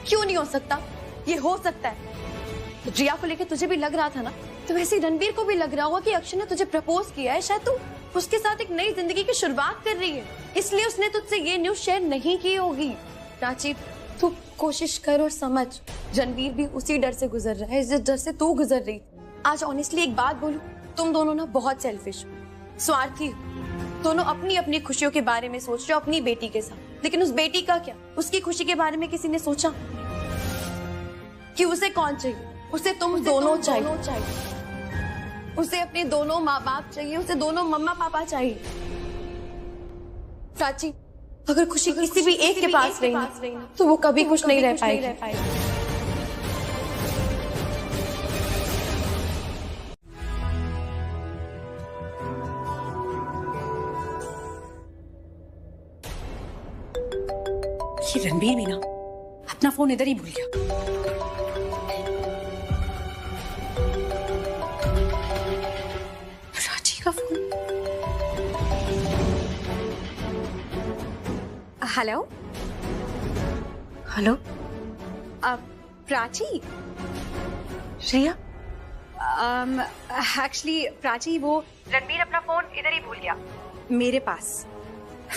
क्यों नहीं हो सकता? ये हो सकता है। तो जिया को लेकर तुझे भी लग रहा था ना, तो वैसे ही रणबीर को भी लग रहा होगा कि अक्षय ने तुझे प्रपोज किया है। शायद तू उसके साथ एक नई जिंदगी की शुरुआत कर रही है, इसलिए उसने तुझसे ये न्यूज शेयर नहीं की होगी। प्राची तू कोशिश कर और समझ, रणबीर भी उसी डर से गुजर रहा है जिस डर से तू गुजर रही। आज ऑनेस्टली एक बात बोलूं, तुम दोनों ना बहुत सेल्फिश, स्वार्थी, दोनों अपनी अपनी खुशियों के बारे में सोच रहे हो अपनी बेटी के साथ। लेकिन उस बेटी का क्या? उसकी खुशी के बारे में किसी ने सोचा कि उसे कौन चाहिए? उसे तुम दोनों चाहिए। उसे अपने दोनों माँ बाप चाहिए, उसे दोनों मम्मा पापा चाहिए। प्राची अगर खुशी किसी भी एक के पास रही ना, तो वो कभी कुछ नहीं रह पाएगी। ये रणबीर भी ना अपना फोन इधर ही भूल गया। प्राची का phone. Hello hello, Prachi? Shreya? Actually Prachi वो रणबीर अपना फोन इधर ही भूल गया मेरे पास।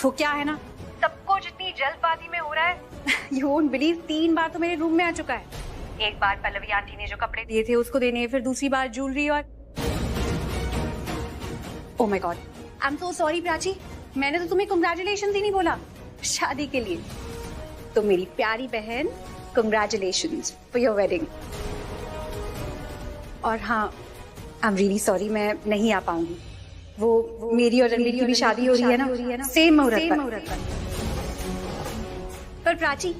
वो क्या है ना, सबको जितनी जल्दबाजी में हो रहा है, यू वोंट बिलीव, 3 बार तो मेरे रूम में आ चुका है। एक बार पल्लवी आंटी ने जो कपड़े दिए थे उसको देने, फिर दूसरी बार ज्वेलरी, और oh my God, I am so sorry Prachi, मैंने तो तुम्हें कांग्रेचुलेशंस ही नहीं बोला शादी के लिए। तो मेरी प्यारी बहन, कांग्रेचुलेशंस फॉर योर वेडिंग। और हाँ, आई एम रियली सॉरी, मैं नहीं आ पाऊंगी। वो मेरी और रणबीर की भी शादी हो रही है ना, सेम मुहूर्त पर। पर प्राची,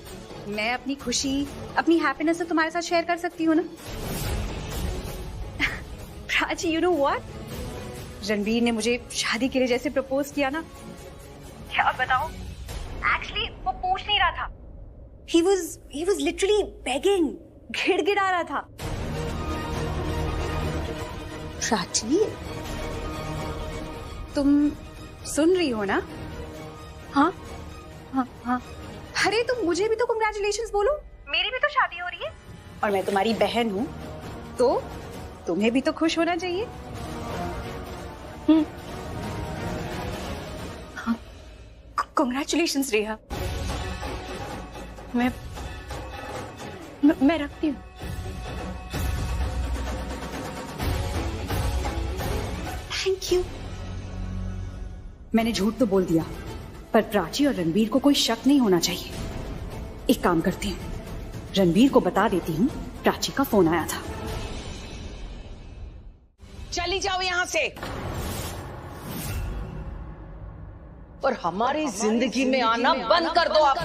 मैं अपनी खुशी, अपनी हैप्पीनेस तो तुम्हारे साथ शेयर कर सकती हूँ ना? Prachi, you know what, Ranbir ने मुझे शादी के लिए जैसे प्रपोज किया ना, क्या बताओ, एक्चुअली वो पूछ नहीं रहा था, he was literally begging, गिड़गिड़ा रहा था। प्राची, तुम सुन रही हो ना? हाँ हाँ हाँ, अरे तुम मुझे भी तो कंग्रेचुलेशंस बोलो, मेरी भी तो शादी हो रही है और मैं तुम्हारी बहन हूँ, तो तुम्हें भी तो खुश होना चाहिए। हाँ, कंग्रेचुलेशंस रेहा। मैं रखती हूँ। Thank you. मैंने झूठ तो बोल दिया, पर प्राची और रणबीर को कोई शक नहीं होना चाहिए। एक काम करती हूँ, रणबीर को बता देती हूँ प्राची का फोन आया था। चली जाओ यहाँ से और हमारी जिंदगी में आना बंद कर दो आप।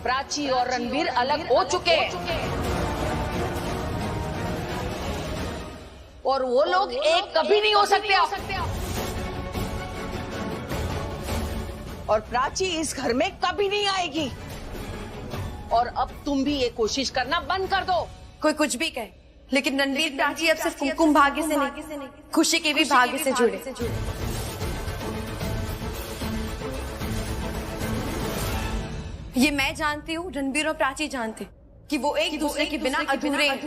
प्राची और रणबीर अलग हो चुके हैं और वो लोग एक कभी नहीं हो सकते। और प्राची इस घर में कभी नहीं आएगी। और अब तुम भी ये कोशिश करना बंद कर दो। कोई कुछ भी कहे, लेकिन रणबीर प्राची अब सिर्फ कुमकुम भाग्य से नहीं, खुशी के भी भाग्य से जुड़े। ये मैं जानती हूँ, रणबीर और प्राची जानते कि वो एक दूसरे के बिना अधूरे हैं।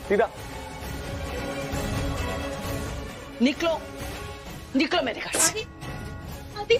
सीधा निकलो, निकलो मेरे घर से। आदि।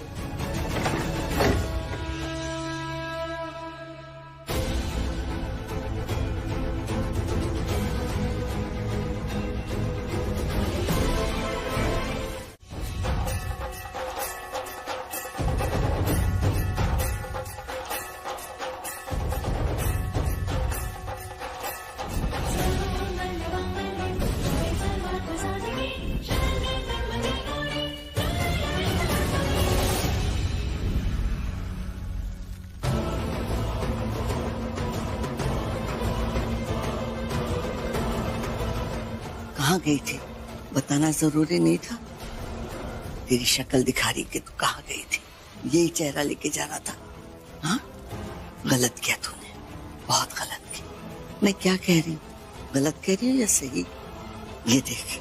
कहाँ गई थी? बताना जरूरी नहीं था? तेरी शक्ल दिखा रही कि तू कहाँ गई थी। यही चेहरा लेके जाना था। हाँ, गलत किया तूने, बहुत गलत किया। मैं क्या कह रही हूँ, गलत कह रही हूँ या सही? ये देख,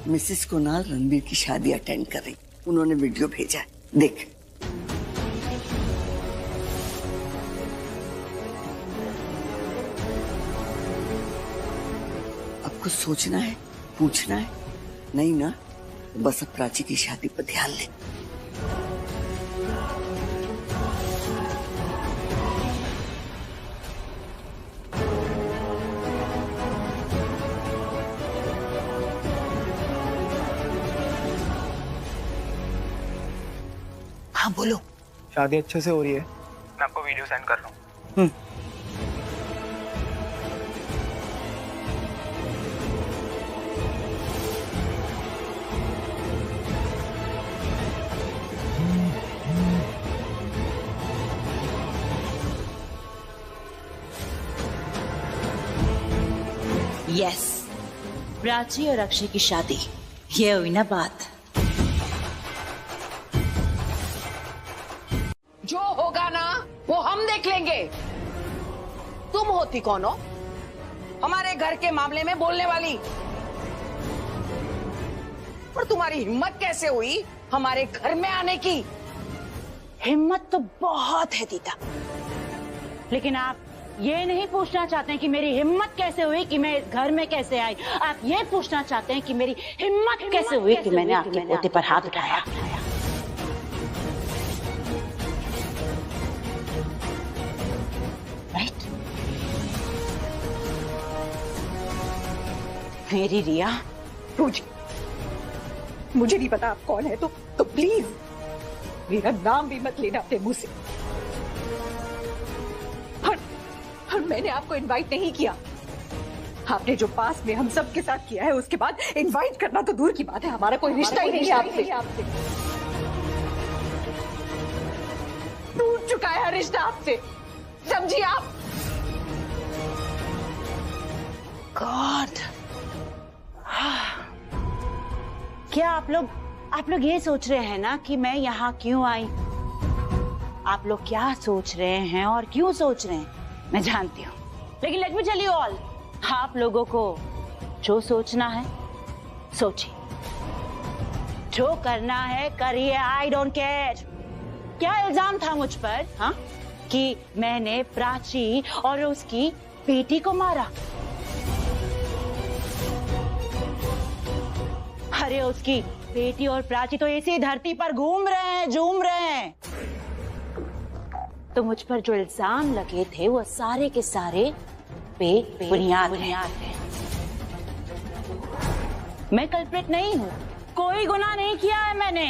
मिसेस कुणाल रणबीर की शादी अटेंड कर रही, उन्होंने वीडियो भेजा है, देख। अब कुछ सोचना है, पूछना है? नहीं ना, बस अब प्राची की शादी पर ध्यान ले। हाँ बोलो। शादी अच्छे से हो रही है, मैं आपको वीडियो सेंड कर रहा हूँ। यस, प्राची और अक्षय की शादी, ये हुई ना बात। जो होगा ना वो हम देख लेंगे। तुम होती कौन हो हमारे घर के मामले में बोलने वाली? और तुम्हारी हिम्मत कैसे हुई हमारे घर में आने की? हिम्मत तो बहुत है दीदा, लेकिन आप ये नहीं पूछना चाहते हैं कि मेरी हिम्मत कैसे हुई कि मैं इस घर में कैसे आई। आप ये पूछना चाहते हैं कि मेरी हिम्मत कैसे हुई कि मैंने आपके पोते पर हाथ उठाया। राइट? मेरी रिया, मुझे नहीं पता आप कौन है, तो प्लीज मेरा नाम भी मत लेना अपने मुंह से। और मैंने आपको इनवाइट नहीं किया। आपने जो पास में हम सब के साथ किया है, उसके बाद इनवाइट करना तो दूर की बात है, हमारा कोई रिश्ता ही नहीं है आपसे। चुका है रिश्ता आपसे, समझिए आप। गॉड, क्या आप लोग ये सोच रहे हैं ना कि मैं यहाँ क्यों आई? आप लोग क्या सोच रहे हैं और क्यों सोच रहे हैं मैं जानती हूँ, लेकिन let me tell you all, आप लोगों को जो सोचना है सोचिए, जो करना है करिए, आई डोंट केयर। क्या इल्जाम था मुझ पर, हाँ, कि मैंने प्राची और उसकी बेटी को मारा? अरे उसकी बेटी और प्राची तो इसी धरती पर घूम रहे हैं, झूम रहे हैं। तो मुझ पर जो इल्जाम लगे थे वो सारे के सारे बेबुनियाद हैं। मैं कल्प्रिट नहीं हूँ, कोई गुनाह नहीं किया है मैंने।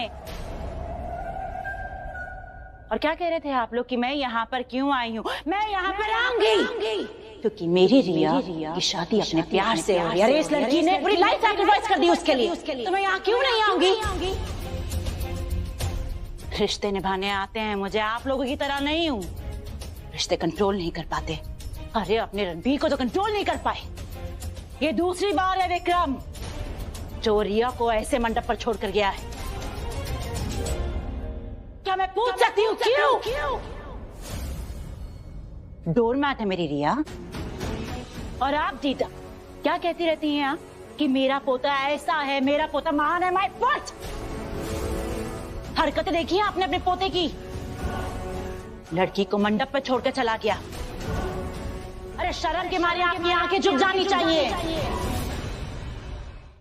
और क्या कह रहे थे आप लोग कि मैं यहाँ पर क्यों आई हूँ? मैं यहाँ पर आऊंगी क्योंकि मेरी रिया की शादी अपने प्यार से हो रही है। इस लड़की ने पूरी लाइफ सैक्रिफाइस कर दी उसके लिए, तो मैं यहाँ क्यों नहीं आऊंगी? रिश्ते निभाने आते हैं मुझे, आप लोगों की तरह नहीं हूँ। रिश्ते कंट्रोल नहीं कर पाते। अरे अपने रणबीर को तो कंट्रोल नहीं कर पाए। ये दूसरी बार है विक्रम जो रिया को ऐसे मंडप पर छोड़कर गया है। क्या मैं पूछ सकती हूँ क्यों? डोरमैट है मेरी रिया। और आप दीदा क्या कहती रहती हैं आप कि मेरा पोता ऐसा है, मेरा पोता महान है। माय फुट, हरकतें देखी आपने अपने पोते की। लड़की को मंडप पर छोड़कर चला गया। अरे शर्म के मारे आपकी आंखें झुक जानी चाहिए।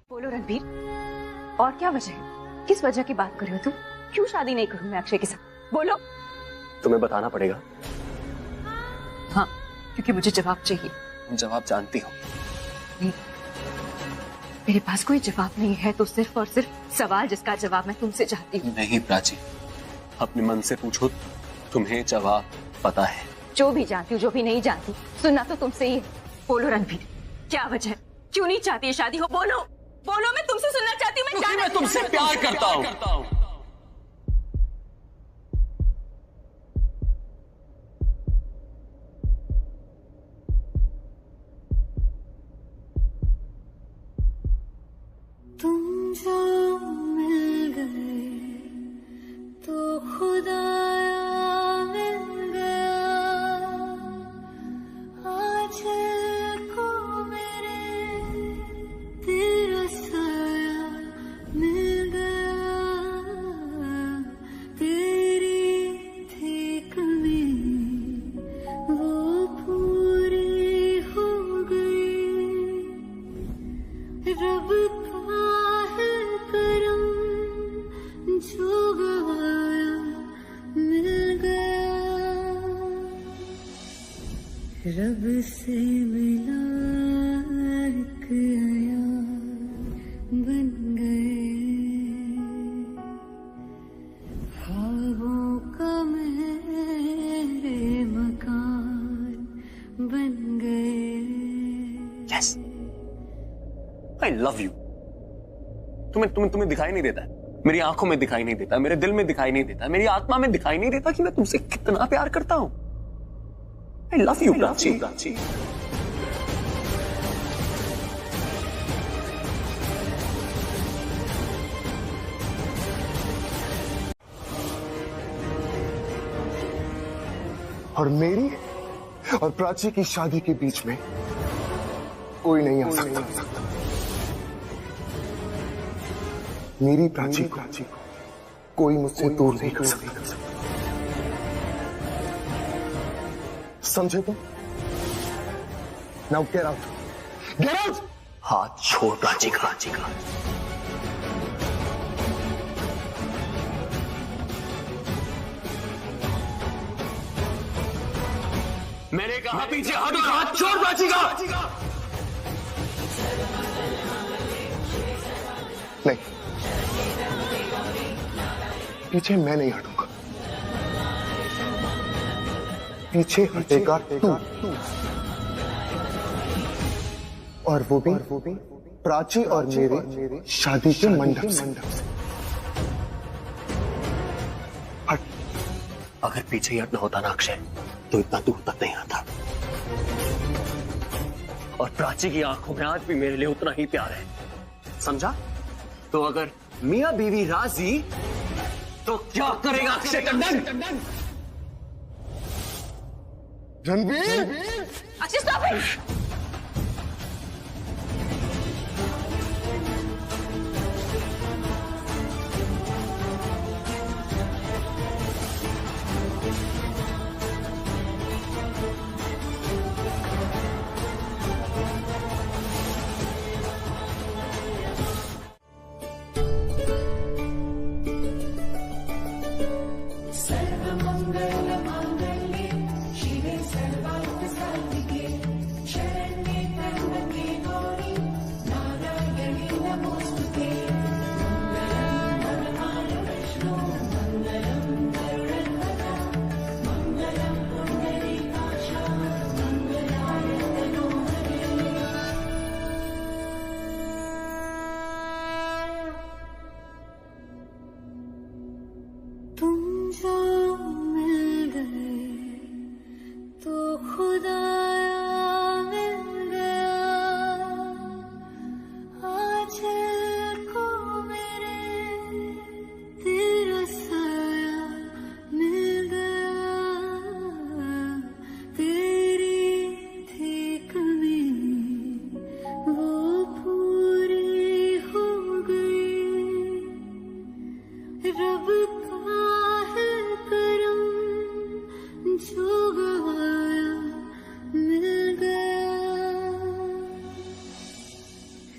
बोलो रणबीर, और क्या वजह है? किस वजह की बात कर रहे हो तुम? क्यों शादी नहीं करूं मैं अक्षय के साथ? बोलो। तुम्हें बताना पड़ेगा। हाँ, क्योंकि मुझे जवाब चाहिए। जवाब जानती हो। नहीं, मेरे पास कोई जवाब नहीं है, तो सिर्फ और सिर्फ सवाल जिसका जवाब मैं तुमसे चाहती हूँ। नहीं प्राची, अपने मन से पूछो, तुम्हें जवाब पता है। जो भी जानती हूँ, जो भी नहीं जानती, सुनना तो तुमसे ही है। बोलो रणबीर, क्या वजह है? क्यों नहीं चाहती है शादी हो? बोलो बोलो, मैं तुमसे सुनना चाहती हूँ। मैं तुमसे प्यार करता हूँ। तुम जो मिल गए तो खुदाया मिल गया। आज को मेरे तेरा साया मिल गया। तेरी थी कमी वो पूरी हो गई। रब जो गवाया मिल गया। रब से मिला एक यार बन गए। ख्वाबों का मेरे मकान बन गए। Yes, I love you। तुम्हें दिखाई नहीं देता है? मेरी आंखों में दिखाई नहीं देता, मेरे दिल में दिखाई नहीं देता, मेरी आत्मा में दिखाई नहीं देता कि मैं तुमसे कितना प्यार करता हूं। I love you Prachi. और मेरी और प्राची की शादी के बीच में कोई नहीं आ सकता। मेरी प्राची को कोई मुझसे दूर नहीं कर सकता। समझे तुम? Now get out, get out. हाथ छोड़ प्राची का। मैंने कहा पीछे हटो, हाथ छोड़ प्राची का। नहीं, पीछे मैं नहीं हटूंगा, पीछे हटेगा तू। और वो भी प्राची और मेरे शादी के मंडप से। हट, अगर पीछे ही हटना होता ना अक्षय, तो इतना दूर तक नहीं आता। और प्राची की आंखों में आज भी मेरे लिए उतना ही प्यार है, समझा? तो अगर मियां बीवी राजी, तो क्या करेगा अक्षय टंडन? रणबीर! Akshay stop it!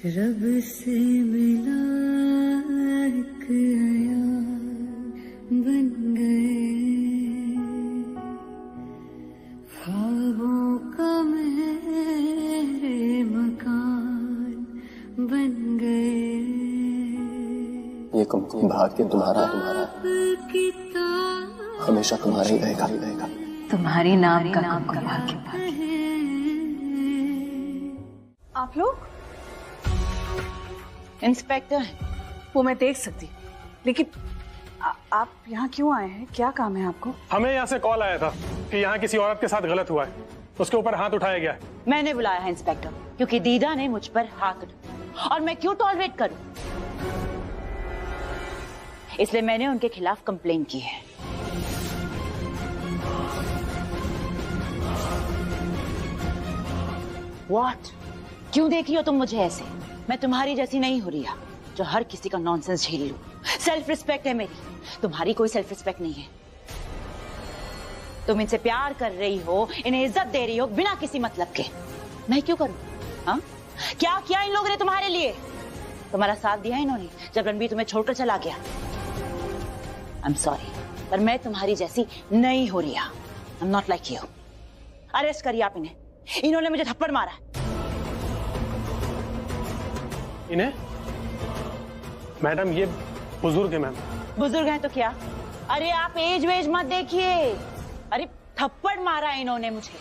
रब से मिला एक यार बन गए, ख्वाबों का मेरे मकान बन गए। ये कुमकुम भाग्य तुम्हारा हमेशा तुम्हारा ही रहेगा। तुम्हारी नाम का कुमकुम भाग्य। आप लोग इंस्पेक्टर हैं। वो मैं देख सकती, लेकिन आप यहाँ क्यों आए हैं? क्या काम है आपको? हमें यहाँ से कॉल आया था कि यहाँ किसी औरत के साथ गलत हुआ है, उसके ऊपर हाथ उठाया गया है। मैंने बुलाया है इंस्पेक्टर, क्योंकि दीदा ने मुझ पर हाथ उठाया और मैं क्यों टॉलरेट करूं? इसलिए मैंने उनके खिलाफ कंप्लेन की है। What? क्यों देखी हो तुम मुझे ऐसे? मैं तुम्हारी जैसी नहीं हो रही, जो हर किसी का नॉनसेंस झेल लूं। सेल्फ रिस्पेक्ट है मेरी, तुम्हारी कोई सेल्फ रिस्पेक्ट नहीं है। तुम इनसे प्यार कर रही हो, इन्हें इज्जत दे रही हो बिना किसी मतलब के। मैं क्यों करूं? हाँ? क्या किया इन लोगों ने तुम्हारे लिए? तुम्हारा साथ दिया इन्होंने जब रणबीर तुम्हें छोड़कर चला गया। आई एम सॉरी, पर मैं तुम्हारी जैसी नहीं हो रही। I am not like you. Arrest करिए आप इन्हें, इन्होंने मुझे थप्पड़ मारा। इन्हें? मैडम ये बुजुर्ग है मैम। बुजुर्ग हैं तो क्या? अरे आप एज वेज मत देखिए। अरे थप्पड़ मारा इन्होंने मुझे।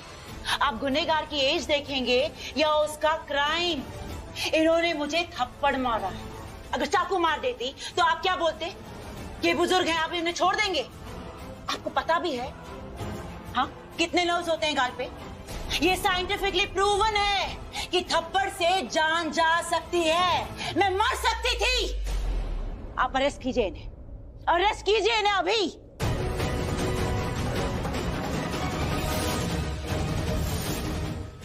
आप गुनहगार की एज देखेंगे या उसका क्राइम? इन्होंने मुझे थप्पड़ मारा। अगर चाकू मार देती तो आप क्या बोलते? ये बुजुर्ग हैं, आप इन्हें छोड़ देंगे? आपको पता भी है हाँ कितने लव्स होते हैं गाल पे? ये साइंटिफिकली प्रूवन है कि थप्पड़ से जान जा सकती है। मैं मर सकती थी। आप अरेस्ट कीजिए इन्हें, अरेस्ट कीजिए इन्हें अभी।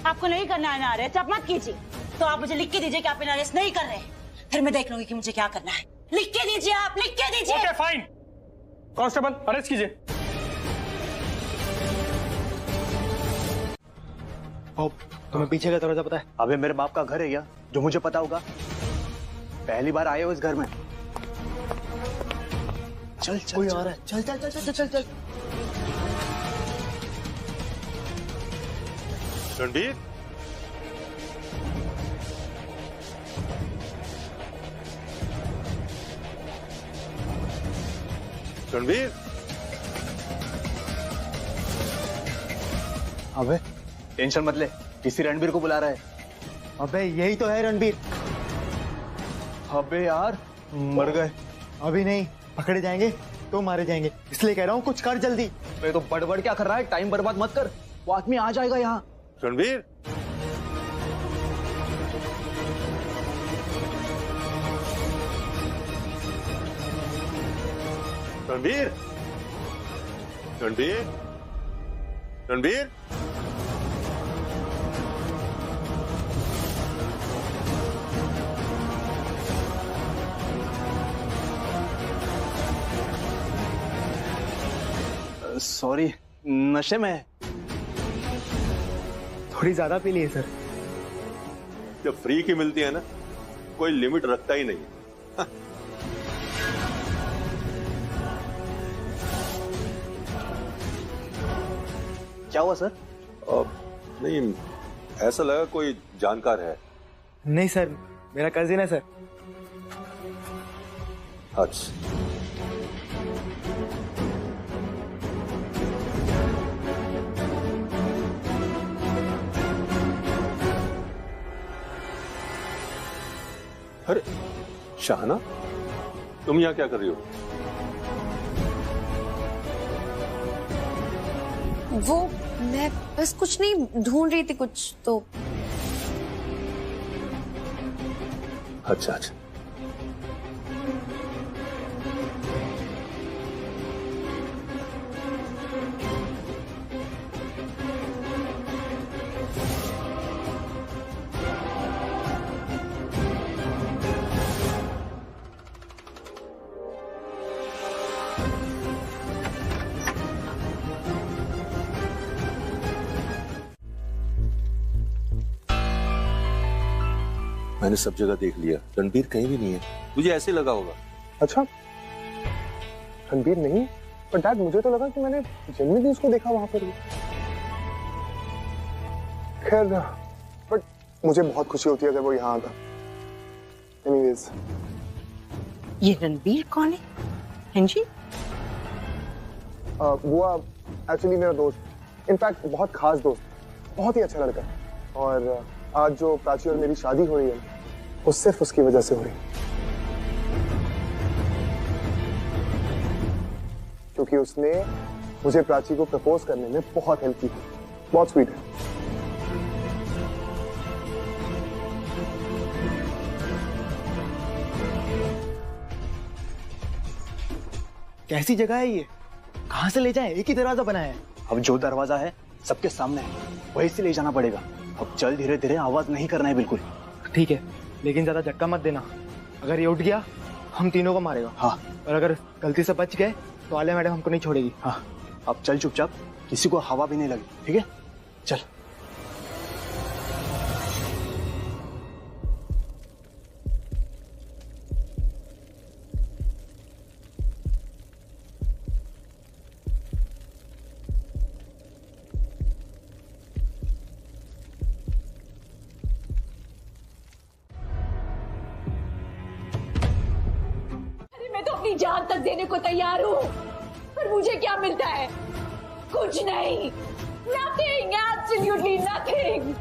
आपको नहीं करना है ना अरेस्ट, आप मत कीजिए। तो आप मुझे लिख के दीजिए कि आप इन्हें अरेस्ट नहीं कर रहे हैं, फिर मैं देख लूंगी कि मुझे क्या करना है। लिख के दीजिए, आप लिख के दीजिए। ओके फाइन, कांस्टेबल अरेस्ट कीजिए। तुम्हें पीछे का दरवाजा पता है? अबे मेरे बाप का घर है या जो मुझे पता होगा? पहली बार आए हो इस घर में। चल चल कोई आ रहा है। चल चल चल चल चल चल। रणबीर, रणबीर। अबे टेंशन मत ले, किसी रणबीर को बुला रहा है। अबे यही तो है रणबीर। अबे यार मर गए। अभी नहीं, पकड़े जाएंगे तो मारे जाएंगे, इसलिए कह रहा हूँ कुछ कर जल्दी। तो बड़बड़ क्या कर रहा है? टाइम बर्बाद मत कर, वो आदमी आ जाएगा यहाँ। रणबीर, रणबीर, रणबीर, रणबीर, सॉरी, नशे में थोड़ी ज्यादा पी ली है सर। जब फ्री की मिलती है ना, कोई लिमिट रखता ही नहीं। क्या हुआ सर? नहीं, ऐसा लगा कोई जानकार है। नहीं सर, मेरा कजिन है सर। अच्छा, अरे शाहना, तुम यहाँ क्या कर रही हो? वो मैं बस कुछ नहीं ढूंढ रही थी कुछ तो। अच्छा अच्छा, मैंने सब जगह देख लिया, रणबीर कहीं भी नहीं है। मुझे ऐसे लगा होगा। अच्छा, रणबीर नहीं, पर डैड मुझे तो लगा कि मैंने जेन्युइनली उसको देखा वहां पर। खैर, बट मुझे बहुत खुशी होती है अगर वो यहाँ आता। एनीवेज, ये रणबीर कौन है? हैं जी? वो एक्चुअली मेरा दोस्त, इनफैक्ट बहुत खास दोस्त, बहुत ही अच्छा लड़का। और आज जो प्राची और मेरी शादी हो रही है, वो सिर्फ उसकी वजह से हो रही है, क्योंकि उसने मुझे प्राची को प्रपोज करने में बहुत हेल्प की। बहुत स्वीट है। कैसी जगह है ये? कहां से ले जाए? एक ही दरवाजा बना है। अब जो दरवाजा है सबके सामने है, वहीं से ले जाना पड़ेगा। अब चल धीरे धीरे, आवाज नहीं करना है बिल्कुल। ठीक है, लेकिन ज्यादा झटका मत देना। अगर ये उठ गया हम तीनों को मारेगा। हाँ, और अगर गलती से बच गए तो आलिया मैडम हमको नहीं छोड़ेगी। हाँ, अब चल चुपचाप, किसी को हवा भी नहीं लगी, ठीक है? चल। अपनी जान तक देने को तैयार हूँ, पर मुझे क्या मिलता है? कुछ नहीं, नथिंग, एब्सोल्युटली नथिंग।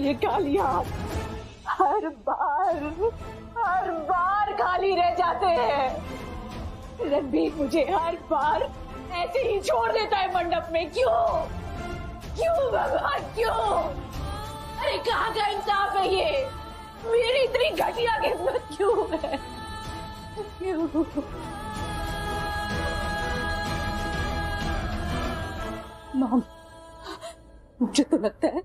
ये काली हाथ हर बार खाली रह जाते हैं। रणबीर मुझे हर बार ऐसे ही छोड़ देता है मंडप में। क्यों भगवान, क्यों? अरे कहाँ का इंसाफ है ये? मेरी इतनी घटिया किस्मत क्यों है? मॉम, मुझे तो लगता है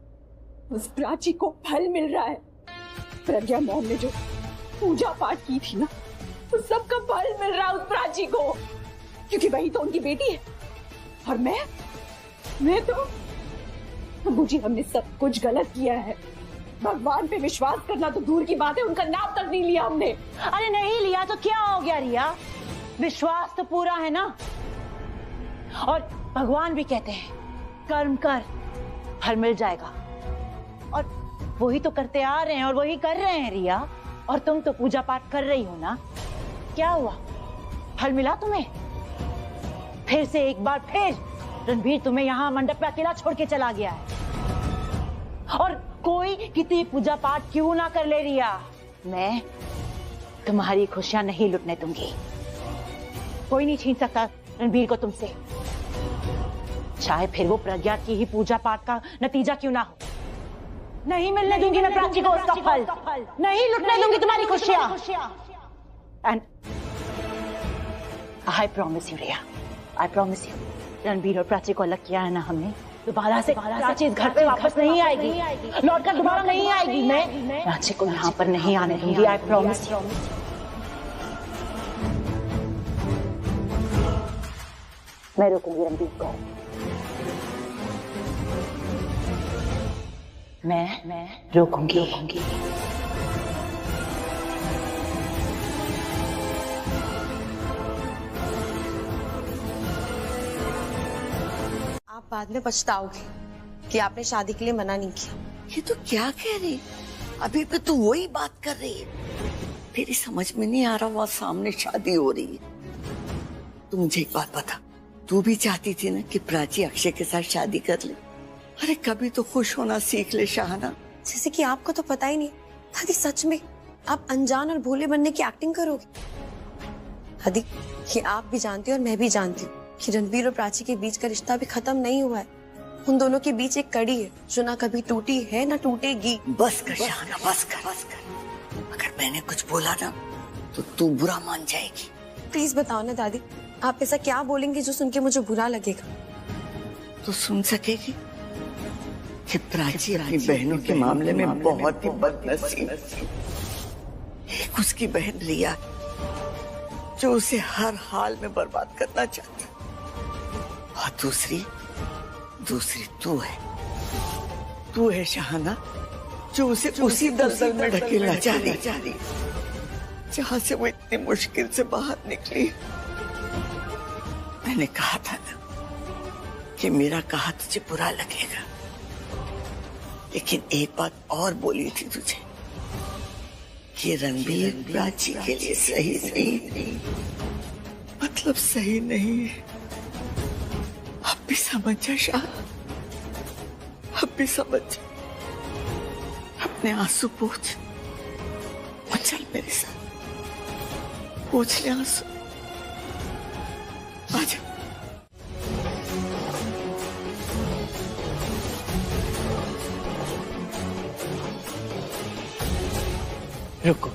उस प्राची को फल मिल रहा है। प्रज्ञा मॉम ने जो पूजा पाठ की थी ना, उस सब का फल मिल रहा है उस प्राची को, क्योंकि वही तो उनकी बेटी है। और मैं तो मुझे हमने सब कुछ गलत किया है। भगवान पे विश्वास करना तो दूर की बात है, उनका नाम तक नहीं लिया हमने। अरे नहीं लिया तो क्या हो गया रिया? विश्वास तो पूरा है ना। और भगवान भी कहते हैं कर्म कर, फल मिल जाएगा। और वही तो करते आ रहे हैं और वही कर रहे हैं रिया। और तुम तो पूजा पाठ कर रही हो ना, क्या हुआ? फल मिला तुम्हें? फिर से एक बार फिर रणबीर तुम्हें यहाँ मंडप पे अकेला छोड़ के चला गया है। और कोई कितनी पूजा पाठ क्यों ना कर ले रिया, मैं तुम्हारी खुशियां नहीं लुटने दूंगी। कोई नहीं छीन सकता रणबीर को तुमसे। चाहे फिर वो प्रज्ञा की ही पूजा पाठ का नतीजा क्यों ना हो, नहीं मिलने दूंगी मैं प्राची को उसका फल, नहीं लुटने दूंगी तुम्हारी खुशियां। And I promise you Riya, I promise you, Ranbir और प्राची को अलग किया है ना हमने, दोबारा से प्राची इस घर पे वापस नहीं आएगी, लौटकर दोबारा नहीं आएगी। मैं प्राची को यहाँ पर नहीं आने दूंगी, आई प्रॉमिस यू। मैं रोकूंगी रणबीर को, मैं रोकूंगी। आप बाद में पछताओगे कि आपने शादी के लिए मना नहीं किया। ये तो क्या कह रही, अभी भी तू वही बात कर रही है। मेरी समझ में नहीं आ रहा, वहाँ सामने शादी हो रही है। तू मुझे एक बात बता, तू भी चाहती थी ना कि प्राची अक्षय के साथ शादी कर ले? अरे कभी तो खुश होना सीख ले शाहना। जैसे कि आपको तो पता ही नहीं दादी, सच में आप अनजान और भोले बनने की एक्टिंग करोगे। दादी ये आप भी जानती हो और मैं भी जानती हूँ कि रणबीर और प्राची के बीच का रिश्ता भी खत्म नहीं हुआ है। उन दोनों के बीच एक कड़ी है जो ना कभी टूटी है ना टूटेगी। बस कर शाहना, बस कर। अगर मैंने कुछ बोला ना तो तू बुरा मान जाएगी। प्लीज बताओ ना दादी, आप ऐसा क्या बोलेंगे जो सुन के मुझे बुरा लगेगा? तो सुन सकेगी कि प्राची अपनी बहनों के मामले में बहुत ही बदनसीब, एक उसकी बहन रिया जो उसे हर हाल में बर्बाद करना चाहती, और दूसरी तू है शाहना, जो उसे उसी दलदल में ढकेलना चाह रही जहां से वो इतनी मुश्किल से बाहर निकली। मैंने कहा था ना कि मेरा कहा तुझे बुरा लगेगा, लेकिन एक बात और बोली थी तुझे कि रणबीर प्राची के लिए सही नहीं, मतलब सही नहीं है। अब भी समझ जा शाह, अब भी समझ जा। अपने आंसू पोंछ और चल मेरे साथ, पोंछ ले आंसू। आजा। रुको,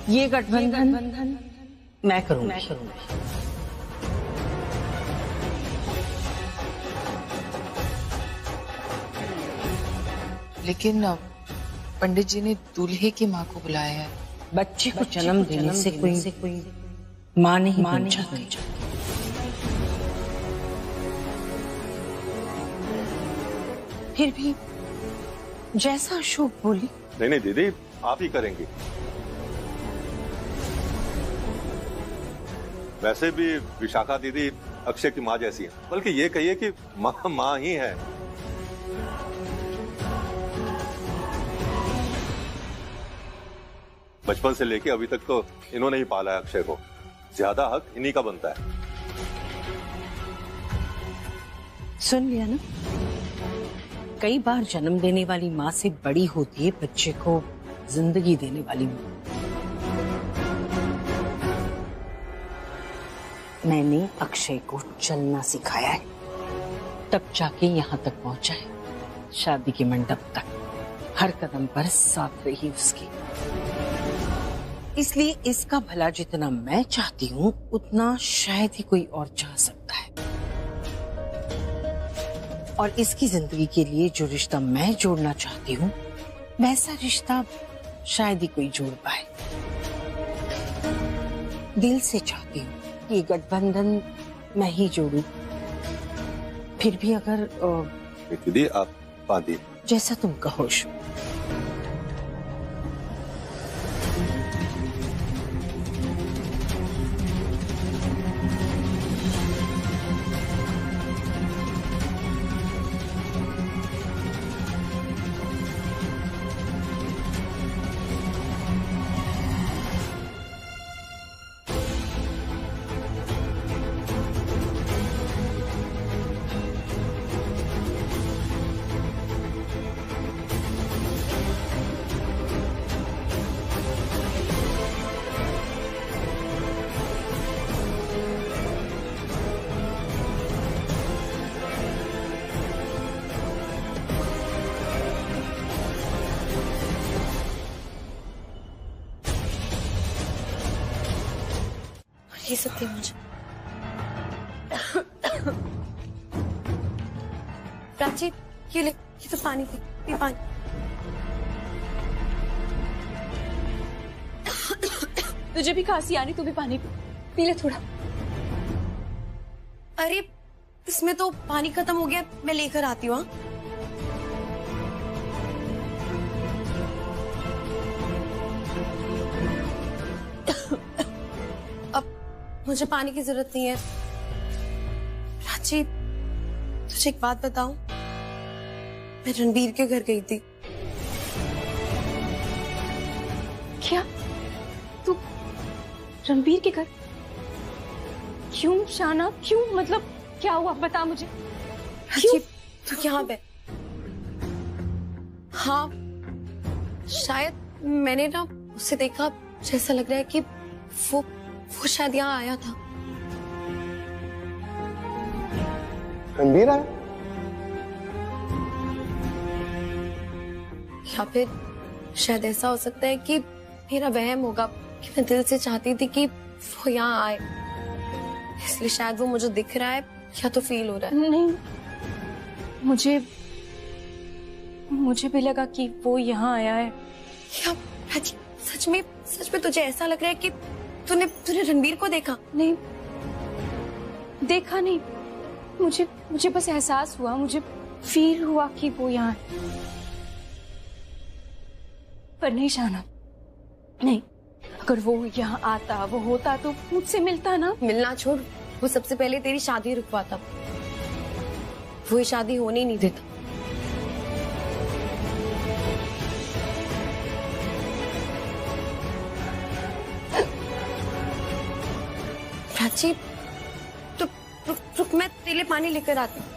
ये गठबंधन मैं करूंगी। लेकिन पंडित जी ने दूल्हे की माँ को बुलाया है। बच्चे को जन्म देने से कोई माँ नहीं बन जाती। फिर भी जैसा अशोक बोली। नहीं दीदी, आप ही करेंगी। वैसे भी विशाखा दीदी अक्षय की माँ जैसी है, बल्कि ये कहिए कि माँ ही है। बचपन से लेके अभी तक तो इन्होंने ही पाला है अक्षय को, ज्यादा हक इन्हीं का बनता है। सुन लिया ना, कई बार जन्म देने वाली माँ से बड़ी होती है बच्चे को जिंदगी देने वाली माँ। मैंने अक्षय को चलना सिखाया है, तब जाके यहाँ तक पहुंचा है, शादी के मंडप तक। हर कदम पर साथ रही उसकी। इसलिए इसका भला जितना मैं चाहती हूँ उतना शायद ही कोई और चाह सकता है। और इसकी जिंदगी के लिए जो रिश्ता मैं जोड़ना चाहती हूँ वैसा रिश्ता शायद ही कोई जोड़ पाए। दिल से चाहती हूँ ये गठबंधन मैं ही जोड़ूं। फिर भी अगर दीदी आप बांधिए। जैसा तुम कहो। सकती है मुझे। प्राची ये ले, ये तो पानी पी पानी। तुझे भी खांसी आनी, तू भी पानी पी ले थोड़ा। अरे इसमें तो पानी खत्म हो गया, मैं लेकर आती हूँ। अब मुझे पानी की जरूरत नहीं है। प्राची तुझे एक बात बताऊं, मैं रणबीर के घर गई थी। क्या? तू रणबीर के घर? क्यों शाना, क्यों? मतलब क्या हुआ, बता मुझे। क्यों? तू यहाँ पे? हाँ शायद मैंने ना उसे देखा, जैसा लग रहा है कि वो शायद यहाँ आया था। रणबीर आया? या फिर शायद ऐसा हो सकता है कि मेरा वहम होगा कि मैं दिल से चाहती थी कि वो यहाँ आए, इसलिए शायद वो मुझे दिख रहा है या तो फील हो रहा है। नहीं, मुझे भी लगा कि वो यहाँ आया है। क्या सच में तुझे ऐसा लग रहा है कि तूने रणबीर को देखा? नहीं, देखा नहीं, मुझे बस एहसास हुआ, मुझे फील हुआ कि वो यहाँ है। पर नहीं शाना, नहीं, अगर वो यहाँ आता, वो होता तो मुझसे मिलता ना। मिलना छोड़, वो सबसे पहले तेरी शादी रुकवाता, वो ये शादी होने ही नहीं देता। प्राची तो रुक, मैं तेरे लिए पानी लेकर आती हूँ।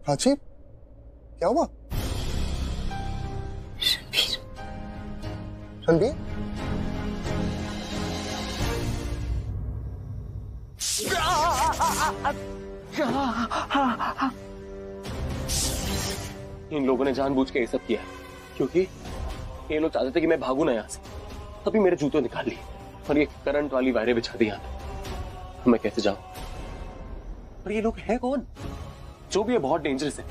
प्राची क्या हुआ? रणबीर? इन लोगों ने जानबूझ के ये सब किया है, क्योंकि ये लोग चाहते थे कि मैं भागू ना यहाँ से। तभी मेरे जूते निकाल लिए और ये करंट वाली वायरें बिछा दी यहाँ पे। मैं कैसे जाऊं? और ये लोग हैं कौन? जो भी है बहुत डेंजरस है।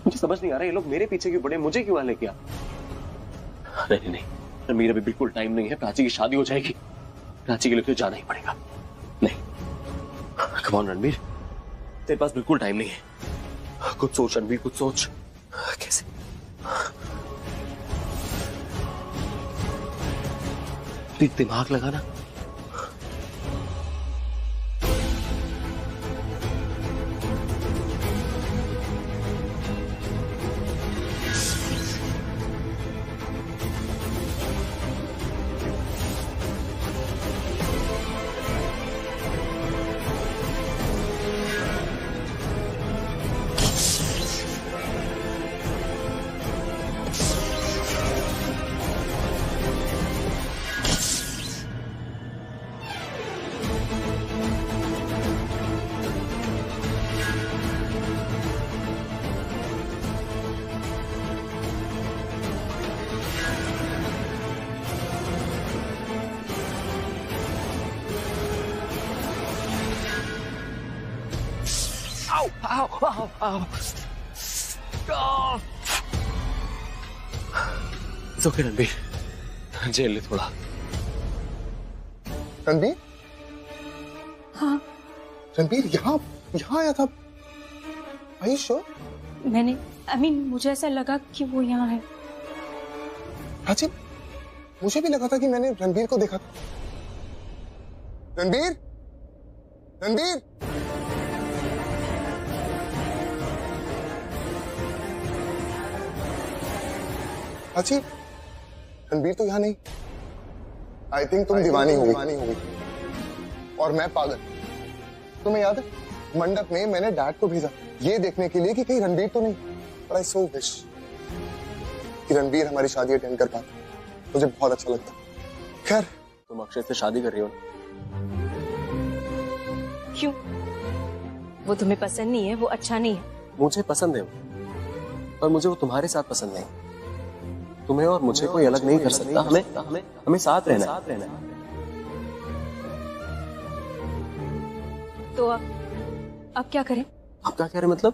मुझे समझ नहीं आ रहा ये लोग मेरे पीछे क्यों पड़े, मुझे क्यों आने किया? नहीं नहीं, रणबीर अभी बिल्कुल टाइम नहीं है, प्राची की शादी हो जाएगी, प्राची के लिए तो जाना ही पड़ेगा। नहीं, कम ऑन रणबीर, तेरे पास बिल्कुल टाइम नहीं है। कुछ सोच रणबीर, कुछ सोच। कैसे? दिमाग लगाना। ओके रणबीर, जेल ले थोड़ा। रणबीर? हाँ रणबीर यहाँ आया था? Are you sure? मैंने मुझे ऐसा लगा कि वो यहाँ है। अजीब, मुझे भी लगा था कि मैंने रणबीर को देखा था। रणबीर? रणबीर? अजीब, रणबीर तो यहाँ नहीं। आई थिंक तुम दीवानी हो गई और मैं पागल। तुम्हें याद है मंडप में मैंने डैड को भेजा ये देखने के लिए कि कहीं रणबीर तो नहीं। बट आई सो विश कि रणबीर हमारी शादी अटेंड कर पाता, मुझे बहुत अच्छा लगता। खैर तुम अक्षय से शादी कर रही हो? क्यों? वो तुम्हें पसंद नहीं है, वो अच्छा नहीं है? मुझे पसंद है वो, पर मुझे वो तुम्हारे साथ पसंद नहीं। तुम्हें और मुझे कोई अलग नहीं कर सकता। हमें साथ रहना है। तो अब क्या करें? अब क्या कह रहे मतलब?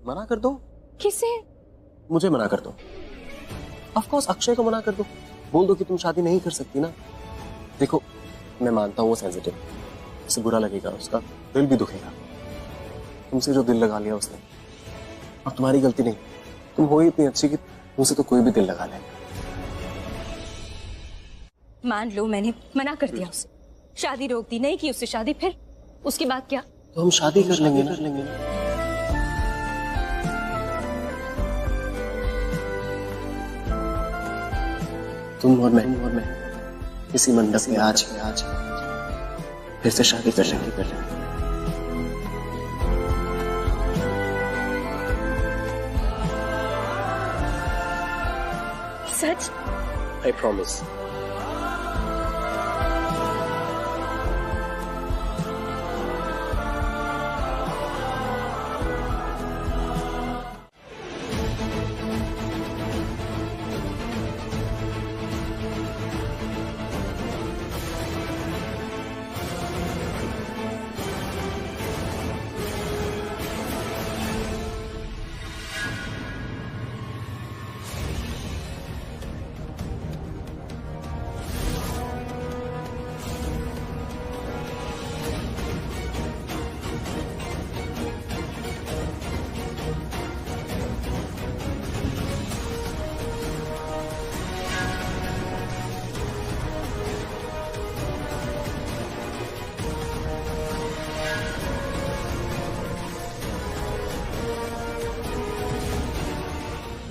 मना कर दो। किसे? मुझे मना कर दो। ऑफ कोर्स अक्षय को मना कर दो। बोल दो कि तुम शादी नहीं कर सकती ना। देखो मैं मानता हूँ वो सेंसिटिव, उसे बुरा लगेगा, उसका दिल भी दुखेगा। तुमसे जो दिल लगा लिया उसने, और तुम्हारी गलती नहीं, तुम हो ही इतनी अच्छी कि मुझसे तो कोई भी दिल लगा लेगा। मान लो मैंने मना कर दिया उसे, शादी रोक दी, नहीं की उससे शादी, फिर उसके बाद क्या? तो हम शादी कर लेंगे ना। तुम और मैं इसी मंडप में आज फिर से शादी कर लेंगे। सच? I promise.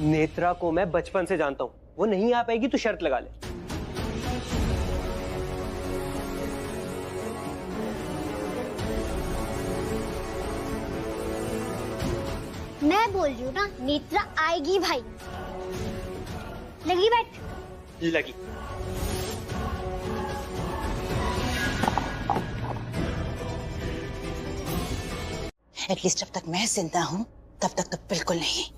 नेत्रा को मैं बचपन से जानता हूं, वो नहीं आ पाएगी तो शर्त लगा ले। मैं बोल रही हूँ ना, नेत्रा आएगी भाई। लगी बैठ। लगी। एटलीस्ट जब तक मैं जिंदा हूं तब तक तो बिल्कुल नहीं।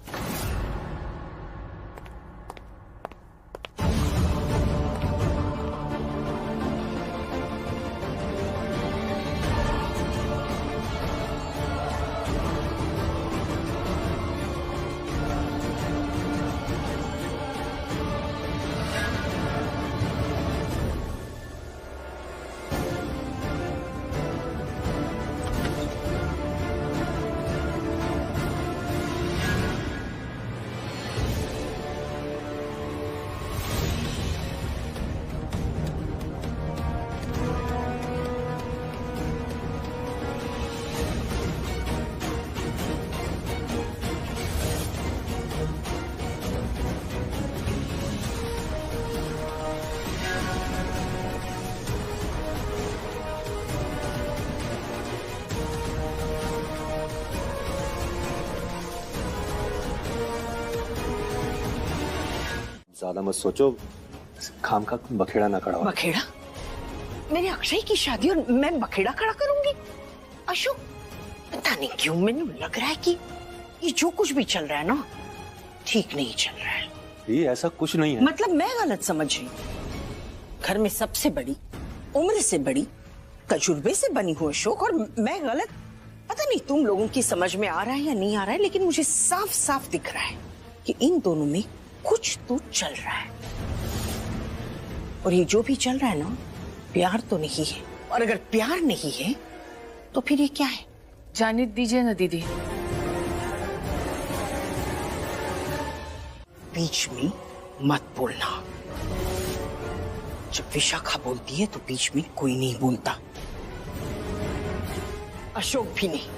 ज्यादा मत सोचो, खाम का बखेड़ा ना खड़ा हो। बखेड़ा? मेरे अक्षय की शादी और मैं बखेड़ा खड़ा करूंगी? अशोक, पता नहीं क्यों मैंने लग रहा है कि ये जो कुछ भी चल रहा है ना, ठीक नहीं चल रहा है। ये ऐसा कुछ नहीं है। मतलब मैं गलत समझ रही हूँ? घर में सबसे बड़ी, उम्र से बड़ी, तजुर्बे से बनी हुई अशोक, और मैं गलत? पता नहीं तुम लोगों की समझ में आ रहा है या नहीं आ रहा है, लेकिन मुझे साफ साफ दिख रहा है कि इन दोनों में कुछ तो चल रहा है। और ये जो भी चल रहा है ना, प्यार तो नहीं है। और अगर प्यार नहीं है तो फिर ये क्या है? जाने दीजिए ना दीदी। बीच में मत बोलना। जब विशाखा बोलती है तो बीच में कोई नहीं बोलता, अशोक भी नहीं।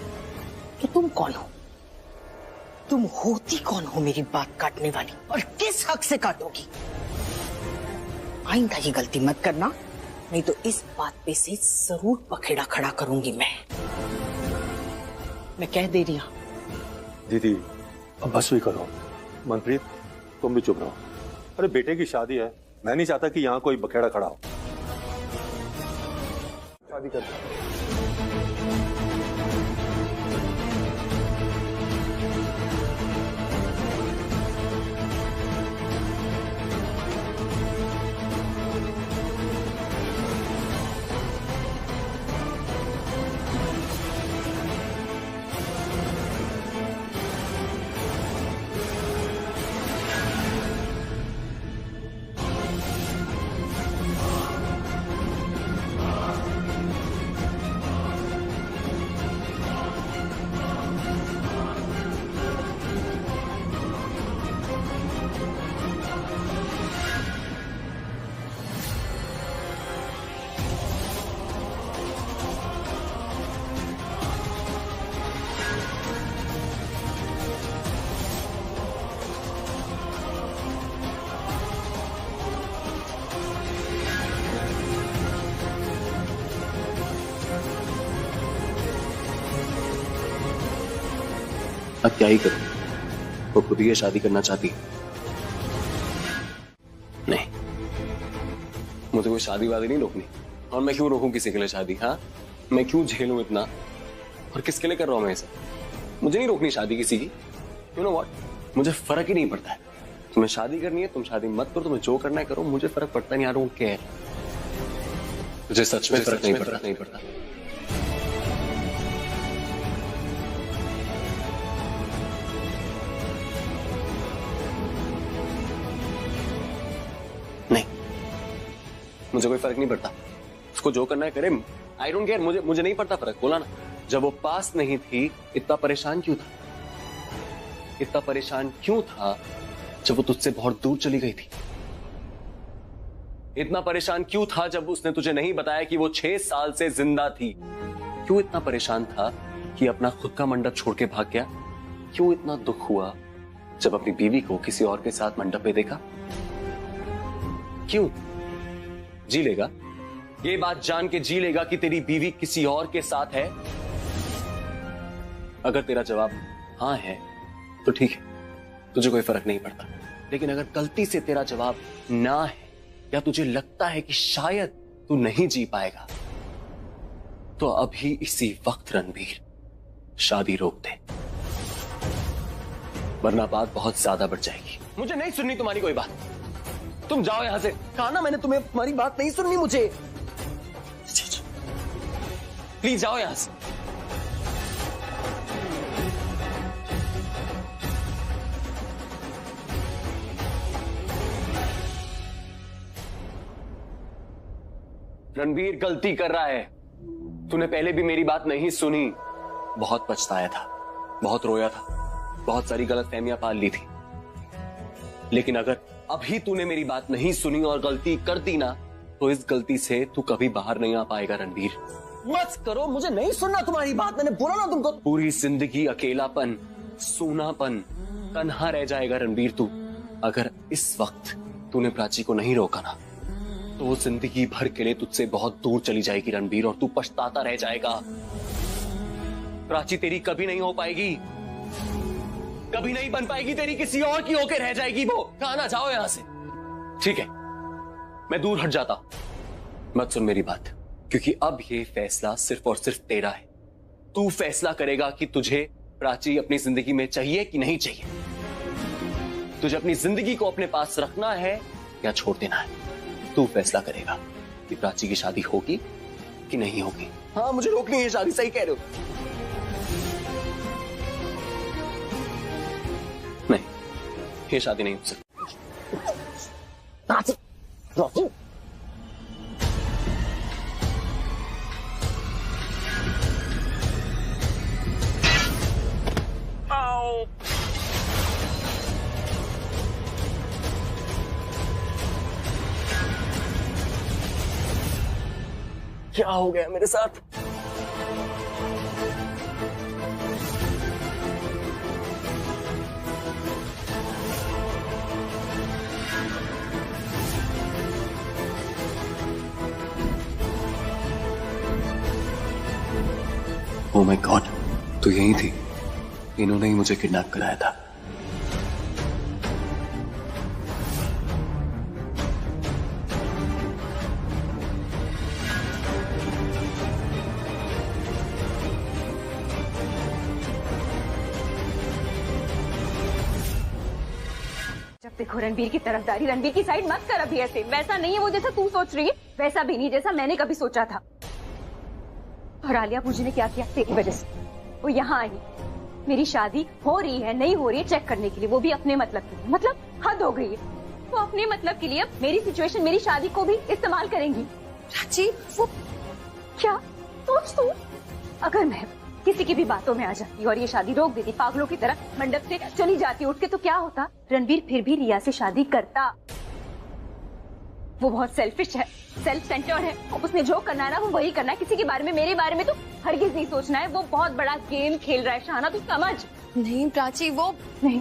तो तुम कौन हो? तुम होती कौन हो मेरी बात काटने वाली? और किस हक से काटोगी? आइंदा ये गलती मत करना, नहीं तो इस बात पे से जरूर पखेड़ा खड़ा करूंगी मैं। मैं कह दे रही हूँ। दीदी अब बस भी करो। मनप्रीत तुम भी चुप रहो। अरे बेटे की शादी है, मैं नहीं चाहता कि यहाँ कोई बखेड़ा खड़ा हो। शादी कर अब क्या ही करूं? वो खुद ही शादी करना चाहती है। नहीं, मुझे कोई शादी वादी नहीं रोकनी। और मैं क्यों रोकूं किसी के लिए शादी? हाँ, मैं क्यों झेलूं इतना? और किसके लिए कर रहा हूं मैं ऐसा? मुझे नहीं रोकनी शादी किसी की। यू नो व्हाट, मुझे फर्क ही नहीं पड़ता है। तुम्हें शादी करनी है, तुम शादी मत करो, तुम्हें जो करना है करो, मुझे फर्क पड़ता नहीं। I don't care. मुझे सच में फर्क नहीं पड़ता। मुझे कोई फर्क नहीं पड़ता, उसको जो करना है करे। आई डोंट केयर, मुझे नहीं पड़ता फर्क। बोला ना, जब वो पास नहीं थी इतना परेशान क्यों था? इतना परेशान क्यों था जब वो तुझसे बहुत दूर चली गई थी? इतना परेशान क्यों था जब उसने तुझे नहीं बताया कि वो 6 साल से जिंदा थी? क्यों इतना परेशान था कि अपना खुद का मंडप छोड़ के भाग गया? क्यों इतना दुख हुआ जब अपनी बीवी को किसी और के साथ मंडप पे देखा? क्यों? जी लेगा, ये बात जान के जी लेगा कि तेरी बीवी किसी और के साथ है? अगर तेरा जवाब हाँ है तो ठीक है, तुझे कोई फर्क नहीं पड़ता। लेकिन अगर गलती से तेरा जवाब ना है, या तुझे लगता है कि शायद तू नहीं जी पाएगा, तो अभी इसी वक्त रणबीर शादी रोक दे, वरना बात बहुत ज्यादा बढ़ जाएगी। मुझे नहीं सुननी तुम्हारी कोई बात। तुम जाओ यहां से। कहा ना मैंने तुम्हें, तुम्हारी बात नहीं सुननी मुझे। प्लीज जाओ यहां से। रणबीर गलती कर रहा है। तूने पहले भी मेरी बात नहीं सुनी। बहुत पछताया था, बहुत रोया था, बहुत सारी गलतफहमियां पाल ली थी। लेकिन अगर अभी तूने मेरी बात नहीं सुनी और गलती कर दी ना, तो इस गलती से तू कभी बाहर नहीं आ पाएगा रणबीर। मत करो, मुझे नहीं सुनना तुम्हारी बात। मैंने बोला ना तुमको। पूरी जिंदगी अकेलापन, सूनापन, तन्हा रह जाएगा रणबीर तू। अगर इस वक्त तूने प्राची को नहीं रोका ना, तो वो जिंदगी भर के लिए तुझसे बहुत दूर चली जाएगी रणबीर, और तू पछताता रह जाएगा। प्राची तेरी कभी नहीं हो पाएगी, कभी नहीं बन पाएगी तेरी, किसी और की होके रह जाएगी वो। कहा ना, जाओ यहां से। ठीक है, मैं दूर हट जाता। मत सुन मेरी बात, क्योंकि अब ये फैसला सिर्फ और सिर्फ तेरा है। तू फैसला करेगा कि तुझे प्राची अपनी जिंदगी में चाहिए कि नहीं चाहिए। तुझे अपनी जिंदगी को अपने पास रखना है या छोड़ देना है। तू फैसला करेगा कि प्राची की शादी होगी कि नहीं होगी। हाँ, मुझे रोकनी है शादी, सही कह रहे हो। नहीं, ये शादी नहीं हो सकती। क्या हो गया मेरे साथ? ओह माय गॉड, तो यही थी, इन्होंने ही मुझे किडनैप कराया था। जब देखो रणबीर की तरफदारी, रणबीर की साइड मत कर अभी ऐसे। वैसा नहीं है वो जैसा तू सोच रही है, वैसा भी नहीं जैसा मैंने कभी सोचा था। और आलिया पूजी ने क्या किया तेरी वजह से? वो यहाँ आई, मेरी शादी हो रही है नहीं हो रही है चेक करने के लिए, वो भी अपने मतलब के लिए। मतलब हद हो गई है। वो अपने मतलब के लिए अब मेरी सिचुएशन, मेरी शादी को भी इस्तेमाल करेंगी। प्राची वो क्या सोच तू? अगर मैं किसी की भी बातों में आ जाती और ये शादी रोक देती, पागलों की तरह मंडप से चली जाती उठ के, तो क्या होता? रणबीर फिर भी रिया से शादी करता। वो बहुत सेल्फिश है, सेल्फ सेंटर्ड है। उसने जो करना है ना वो वही करना है। किसी के बारे में, मेरे बारे में तो हरगिज नहीं सोचना है। वो बहुत बड़ा गेम खेल रहा है शाना, तू समझ। नहीं प्राची, वो नहीं,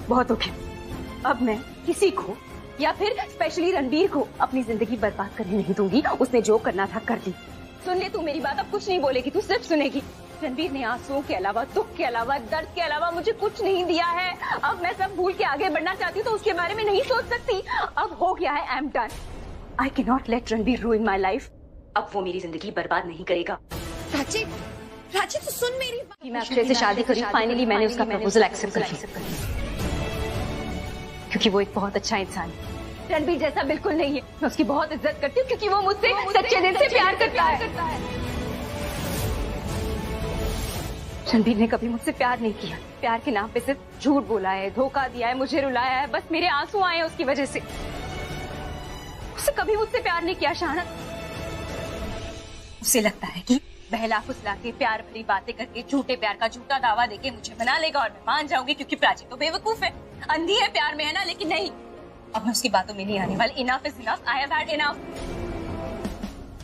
बहुत हो गया। अब मैं किसी को या फिर स्पेशली रणबीर को अपनी जिंदगी बर्बाद करने नहीं दूंगी। उसने जो करना था कर दी। सुन ले तू मेरी बात, अब कुछ नहीं बोलेगी तू, सिर्फ सुनेगी। रणबीर ने आंसुओं के अलावा, दुख के अलावा, दर्द के अलावा मुझे कुछ नहीं दिया है। अब मैं सब भूल के आगे बढ़ना चाहती हूँ तो उसके बारे में नहीं सोच सकती। अब हो गया है, I am done. I can not let Ranbir रूइन my life. अब वो मेरी जिंदगी बर्बाद नहीं करेगा। प्राची, प्राची तू सुन मेरी बात। मैं अक्षय से शादी करी, फाइनली मैंने उसका प्रपोजल एक्सेप्ट कर लिया, क्योंकि वो एक बहुत अच्छा इंसान है। रणबीर जैसा बिल्कुल नहीं है। मैं उसकी बहुत इज्जत करती हूँ क्योंकि वो मुझसे सच्चे दिल से प्यार करता है। रणबीर ने कभी मुझसे प्यार नहीं किया। प्यार के नाम पे सिर्फ झूठ बोला है, धोखा दिया है, मुझे रुलाया है। बस मेरे आंसू आए हैं उसकी वजह से। उससे कभी मुझसे प्यार नहीं किया शाना। उसे लगता है कि बहला फुसला के, प्यार भरी बातें करके, झूठे प्यार का झूठा दावा देके मुझे बना लेगा और मैं मान जाऊंगी, क्योंकि प्राची तो बेवकूफ है, अंधी है प्यार में, है ना। लेकिन नहीं, अब मैं उसकी बातों में नहीं आने वाली। Enough is enough, I have had enough.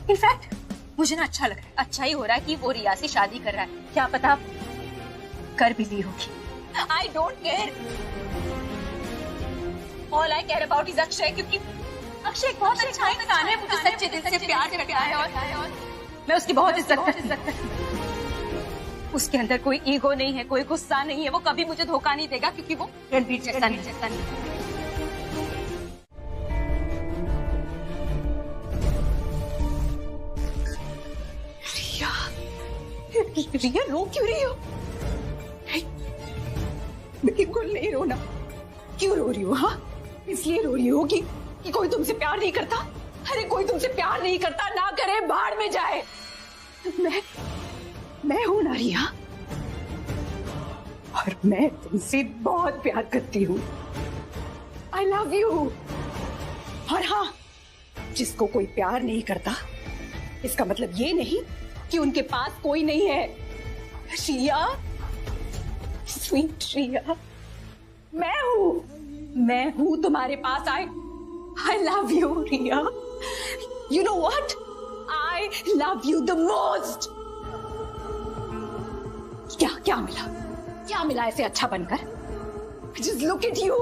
In fact मुझे ना अच्छा लग रहा है, अच्छा ही हो रहा है कि वो रिया से शादी कर रहा है। क्या पता कर भी ली होगी। I don't care. All I care about is Akshay, क्योंकि अक्षय एक बहुत अच्छा इंसान है, मुझे सच्चे दिल से प्यार करता है और मैं उसकी बहुत इज्जत करती हूँ। उसके अंदर कोई ईगो नहीं है, कोई गुस्सा नहीं है। वो कभी मुझे धोखा नहीं देगा, क्योंकि वो रणबीर जैसा नहीं। रिया रो क्यों रही हो? बिल्कुल नहीं रोना। क्यों रो रही हो? हाँ, इसलिए रो रही हो कि कोई तुमसे प्यार नहीं करता। अरे कोई तुमसे प्यार नहीं करता, ना करे, बाहर में जाए। मैं हूं ना रिया, और मैं तुमसे बहुत प्यार करती हूँ। आई लव यू। और हाँ, जिसको कोई प्यार नहीं करता, इसका मतलब ये नहीं कि उनके पास कोई नहीं है। रिया, स्वीट रिया, मैं हूं तुम्हारे पास। I love you Riya. You know what, I love you the most. क्या मिला ऐसे अच्छा बनकर? Just look at you.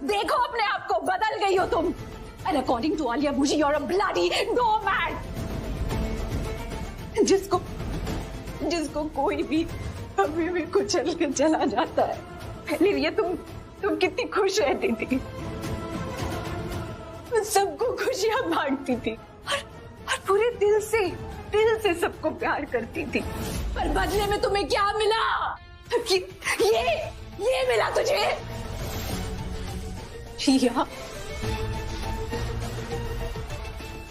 देखो अपने आप को, बदल गई हो तुम। And according to Alia Bhuji, you're a bloody nomad. जिसको कोई भी कभी भी कुचल के चला जाता है। पहले ये तुम कितनी खुश रहती थी, सबको खुशियां बांटती थी और पूरे दिल से सबको प्यार करती थी। पर बदले में तुम्हें क्या मिला? कि ये मिला तुझे? रिया,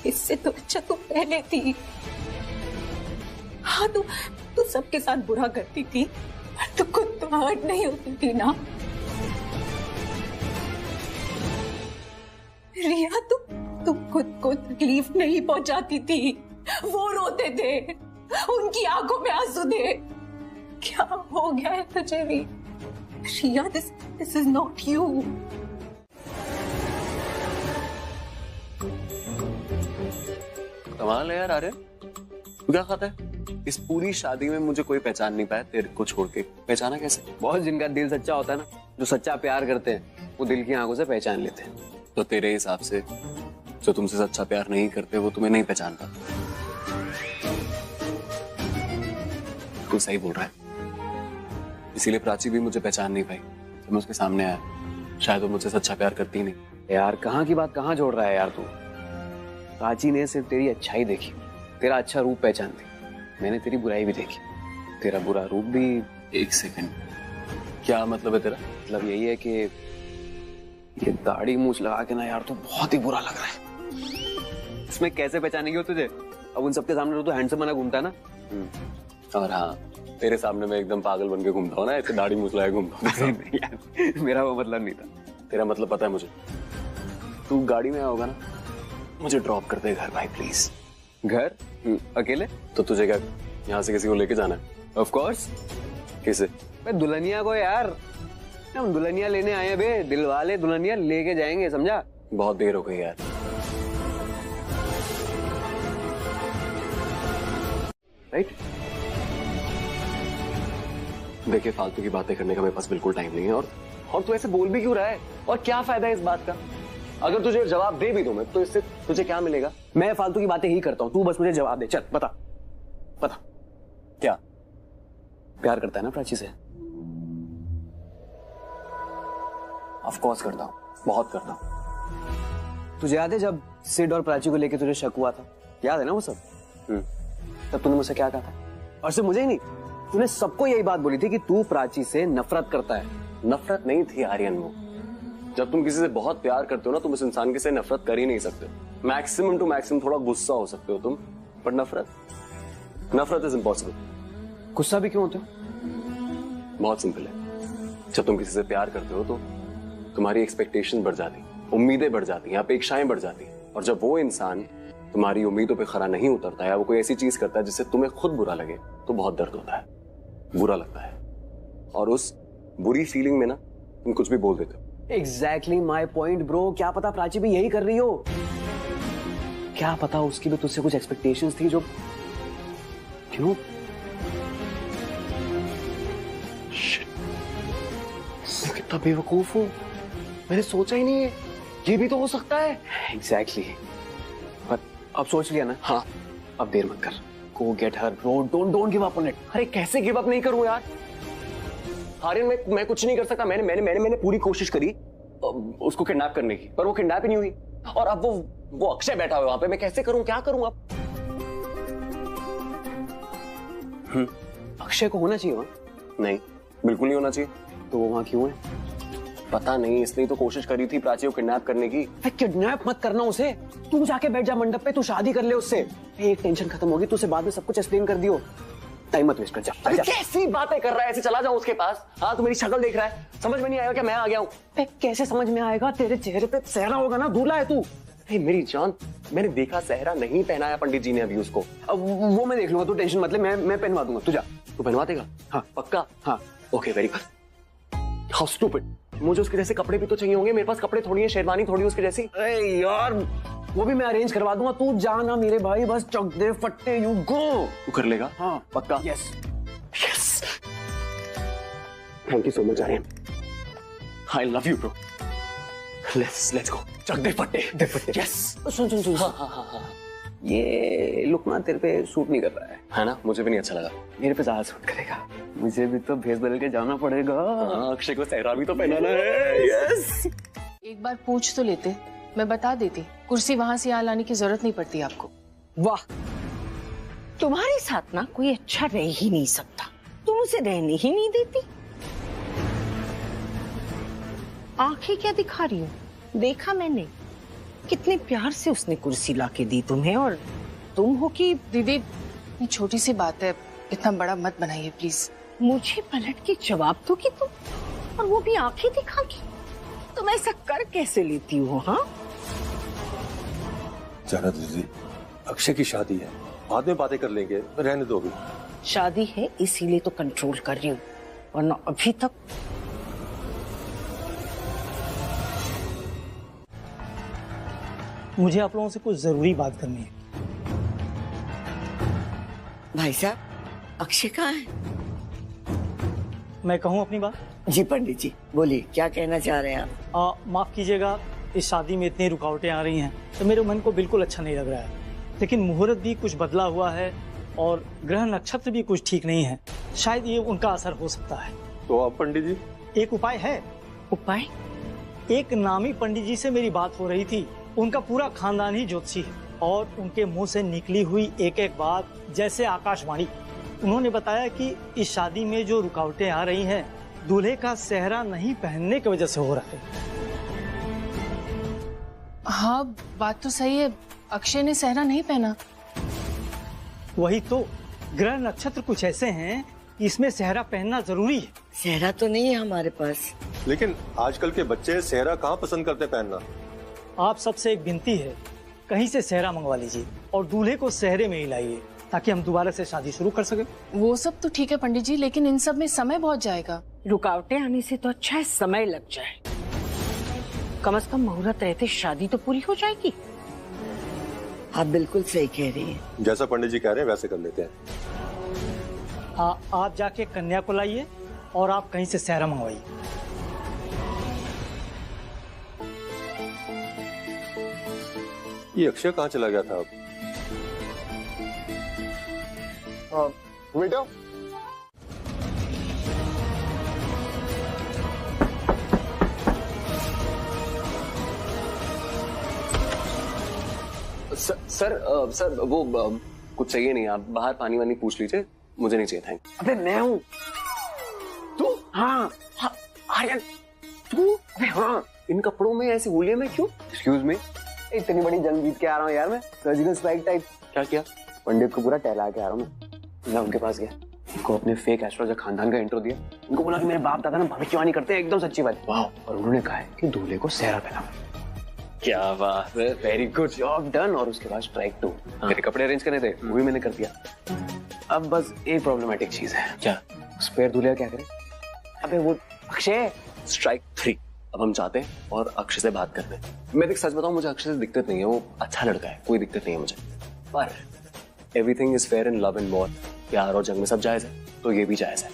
इससे तो अच्छा तू पहले थी। हाँ, तू सबके साथ बुरा करती थी, पर तू खुद तो हर्ट नहीं होती थी ना। रिया, तू खुद को तकलीफ नहीं पहुंचाती थी। वो रोते थे, उनकी आंखों में आंसू थे। क्या हो गया है तुझे भी? रिया, दिस इज नॉट यू। कमाल है यार आर्य, तू क्या खाता है? इस पूरी शादी में मुझे कोई पहचान नहीं पाया तेरे को छोड़ के। पहचाना कैसे? बहुत जिनका दिल सच्चा होता है ना, जो सच्चा प्यार करते हैं, वो दिल की आंखों से पहचान लेते हैं। तो तेरे हिसाब से जो तुमसे सच्चा प्यार नहीं करते, वो तुम्हें नहीं पहचान पाते। बिल्कुल सही बोल रहा है। इसीलिए प्राची भी मुझे पहचान नहीं पाई जब मैं उसके सामने आया। शायद वो मुझसे सच्चा प्यार करती ही नहीं। यार कहाँ की बात कहाँ जोड़ रहा है यार तू। प्राची ने सिर्फ तेरी अच्छाई देखी, तेरा अच्छा रूप पहचानती। मैंने तेरी बुराई भी देखी, तेरा बुरा रूप भी। एक सेकंड, क्या मतलब है तेरा? मतलब यही है कि ये दाढ़ी मूछ लगा के ना यार तो बहुत ही बुरा लग रहा है। इसमें कैसे पहचानेंगे हो तुझे? अब उन सबके सामने तो हैंडसम बना घूमता है ना। और हाँ, तेरे सामने मैं एकदम पागल बन के घूमता हूँ ना, ऐसे दाढ़ी मूछ लगा के घूमता हूँ। मेरा वो मतलब नहीं था। तेरा मतलब पता है मुझे। तू गाड़ी में आया होगा ना, मुझे ड्रॉप कर दे घर भाई प्लीज। घर? अकेले? तो तुझे क्या यहाँ से किसी को लेके जाना है? Of course. किसे? मैं दुल्हनिया को यार। हम दुल्हनिया लेने आए हैं बे, दिल वाले दुल्हनिया लेके जाएंगे, समझा? बहुत देर हो गई यार। राइट? देखिए, फालतू की बातें करने का मेरे पास बिल्कुल टाइम नहीं है। और तू ऐसे बोल भी क्यों रहा है? और क्या फायदा है इस बात का? अगर तुझे जवाब दे भी दूं मैं, तो इससे तुझे क्या मिलेगा? मैं फालतू की बातें ही करता हूँ, तू बस मुझे जवाब दे। चल बता बता। क्या? प्यार करता है ना प्राची से? ऑफ कोर्स करता हूँ, बहुत करता हूँ। तुझे याद है जब सिड और प्राची को लेके तुझे शक हुआ था? याद है ना वो सब? तब तूने मुझसे क्या कहा था? और सिर्फ मुझे ही नहीं, तूने सबको यही बात बोली थी कि तू प्राची से नफरत करता है। नफरत नहीं थी आर्यन वो। जब तुम किसी से बहुत प्यार करते हो ना, तुम उस इंसान के से नफरत कर ही नहीं सकते। मैक्सिमम टू मैक्सिमम थोड़ा गुस्सा हो सकते हो तुम, पर नफरत इज इम्पॉसिबल। गुस्सा भी क्यों होते हो? बहुत सिंपल है। जब तुम किसी से प्यार करते हो तो तुम्हारी एक्सपेक्टेशन बढ़ जाती, उम्मीदें बढ़ जाती, अपेक्षाएं बढ़ जाती। और जब वो इंसान तुम्हारी उम्मीदों पे खरा नहीं उतरता है, वो कोई ऐसी चीज करता है जिससे तुम्हें खुद बुरा लगे, तो बहुत दर्द होता है, बुरा लगता है। और उस बुरी फीलिंग में ना तुम कुछ भी बोल देते हो। Exactly my point, bro. क्या पता प्राची भी यही कर रही हो। क्या पता उसकी भी तुझसे कुछ एक्सपेक्टेशंस थी जो क्यों? कितना बेवकूफ हूं, मैंने सोचा ही नहीं है। ये भी तो हो सकता है। Exactly. पर अब सोच लिया ना? हाँ। अब देर मत कर। Go get her, bro. Don't give up on it. अरे कैसे गिव अप नहीं करूं यार? आर्यन, मैं कुछ नहीं कर सकता। मैंने पूरी कोशिश करी उसको किडनैप करने की, पर वो किडनैप ही नहीं हुई। और अब वो अक्षय बैठा हुआ वहां पे। मैं कैसे करूं, क्या करूं अब? अक्षय को होना चाहिए वहां? नहीं, बिल्कुल नहीं होना चाहिए। तो वो वहां क्यों है? पता नहीं, इसलिए तो कोशिश करी थी प्राची को किडनैप करने की। किडनैप मत करना उसे। तू जाके बैठ जा मंडप पे, तू शादी कर ले उससे। एक टेंशन खत्म होगी, तू उसे बाद में सब कुछ एक्सप्लेन कर दियो। टाइम मत वेस्ट कर। जा। कैसी बातें कर रहा है? ऐसे चला जाऊं उसके पास? हाँ, तू मेरी शक्ल देख रहा है, समझ में नहीं आएगा क्या मैं आ गया हूँ? कैसे समझ में आएगा? तेरे चेहरे पे सहरा होगा ना, दूल्हा है तू। मेरी जान, मैंने देखा सहरा नहीं पहनाया पंडित जी ने अभी उसको। अब वो मैं देख लूंगा, तू टेंशन मत ले। मैं पहनवा दूंगा। तू जा। तू पहनवा देगा? हाँ। पक्का? हाँ। Okay, very good. How stupid. मुझे उसके जैसे कपड़े भी तो चाहिए होंगे। मेरे पास कपड़े थोड़ी है, शेरवानी थोड़ी उसके जैसी। अरे यार, वो भी मैं अरेंज करवा दूंगा। तू जाना मेरे भाई, बस चक दे फट्टे, यू गो। तू कर लेगा? हाँ पक्का? Yes. Thank you so much Aryan. I love you bro. Let's go. चक दे फट्टे। यस। सुन। हाँ। ये लुक ना तेरे पे सूट नहीं कर रहा है ना? मुझे भी नहीं अच्छा लगा। मेरे पे ज्यादा सूट करेगा। मुझे भी तो भेस बदल के जाना पड़ेगा। अक्षय को सहरा भी तो पहनाना है। यस। एक बार पूछ तो लेते, मैं बता देती। कुर्सी वहां से यहाँ लाने की जरूरत नहीं पड़ती आपको। वाह, तुम्हारे साथ ना कोई अच्छा रह ही नहीं सकता। तुम उसे रहने ही नहीं देती। आंखें क्या दिखा रही हो? देखा मैंने, कितने प्यार से उसने कुर्सी लाके दी तुम्हें, और तुम हो कि दीदी इतनी छोटी सी बात है, इतना बड़ा मत बनाइए प्लीज। मुझे पलट के जवाब दो कि तुम, और वो भी आंखें दिखा के। तुम ऐसा कर कैसे लेती हो? हाँ, जाना दीदी, अक्षय की शादी है, बाद में बातें कर लेंगे, रहने दो। भी शादी है इसीलिए तो कंट्रोल कर रही हूँ, वरना अभी तक। मुझे आप लोगों से कुछ जरूरी बात करनी है। भाई साहब, अक्षय कहाँ है? मैं कहूँ अपनी बात? जी पंडित जी, बोलिए, क्या कहना चाह रहे हैं आप? माफ कीजिएगा, इस शादी में इतनी रुकावटें आ रही हैं तो मेरे मन को बिल्कुल अच्छा नहीं लग रहा है। लेकिन मुहूर्त भी कुछ बदला हुआ है, और ग्रह नक्षत्र भी कुछ ठीक नहीं है। शायद ये उनका असर हो सकता है। तो अब पंडित जी एक उपाय है। उपाय? एक नामी पंडित जी से मेरी बात हो रही थी। उनका पूरा खानदान ही ज्योतिषी है और उनके मुंह से निकली हुई एक एक बात जैसे आकाशवाणी। उन्होंने बताया कि इस शादी में जो रुकावटें आ रही हैं दूल्हे का सेहरा नहीं पहनने की वजह से हो रहा है। हाँ बात तो सही है, अक्षय ने सेहरा नहीं पहना। वही तो, ग्रह नक्षत्र कुछ ऐसे हैं कि इसमें सेहरा पहनना जरूरी है। सेहरा तो नहीं है हमारे पास। लेकिन आजकल के बच्चे सेहरा कहाँ पसंद करते पहनना। आप सबसे एक विनती है, कहीं से सेहरा मंगवा लीजिए और दूल्हे को सेहरे में ही लाइए ताकि हम दोबारा से शादी शुरू कर सके। वो सब तो ठीक है पंडित जी, लेकिन इन सब में समय बहुत जाएगा। रुकावटें आने से तो अच्छा है समय लग जाए। कम से कम मुहूर्त रहते शादी तो पूरी हो जाएगी। आप बिल्कुल सही कह रही हैं। जैसा पंडित जी कह रहे हैं वैसे कर लेते हैं। आप जाके कन्या को लाइए और आप कहीं से सेहरा मंगवाइए। ये अक्षय कहाँ चला गया था अब? बेटा सर वो कुछ चाहिए नहीं, आप बाहर पानी वानी पूछ लीजिए, मुझे नहीं चाहिए। थैंक। अबे मैं हूँ। तू? हाँ आर्यन तू? अबे हाँ, इन कपड़ों में ऐसे होलिया में क्यों? एक्सक्यूज मी, इतनी बड़ी जंग जीत के आ रहा हूँ यार मैं, सर्जिकल स्ट्राइक टाइप। क्या किया? पंडित को पूरा टहला के आ रहा हूँ मैं उनके पास गया, उनको अपने फेक एस्ट्रोलॉजर खानदान का इंट्रो दिया। उनको बोला कि मेरे बाप दादा ना भविष्यवाणी करते हैं, एकदम सच्ची बात। वाह। और उन्होंने कहा है कि दूल्हे को सेहरा पहना। क्या बात है, वेरी गुड जॉब डन। और उसके बाद स्ट्राइक 2, मेरे कपड़े अरेंज करने थे, वो भी मैंने कर दिया। अब बस एक प्रॉब्लमेटिक चीज है। क्या? स्पेयर दूल्हे क्या करे? अबे वो अक्षय। स्ट्राइक 3, अब हम चाहते हैं और अक्षय से बात करते हैं। मैं देख सच बताऊं, मुझे अक्षय से दिक्कत नहीं है, वो अच्छा लड़का है, कोई दिक्कत नहीं है मुझे। पर everything is fair in love and war. प्यार और जंग में सब जायज है, तो ये भी जायज है।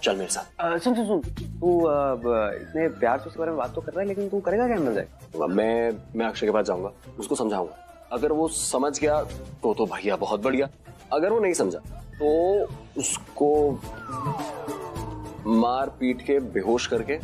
चल मेरे साथ। सुन तू इतने प्यार से उसके बारे में बात तो कर रहा है, लेकिन तू करेगा क्या अंदर जाके? मैं अक्षय के पास जाऊंगा, उसको समझाऊंगा। अगर वो समझ गया तो भैया बहुत बढ़िया, अगर वो नहीं समझा तो उसको मार पीट के बेहोश करके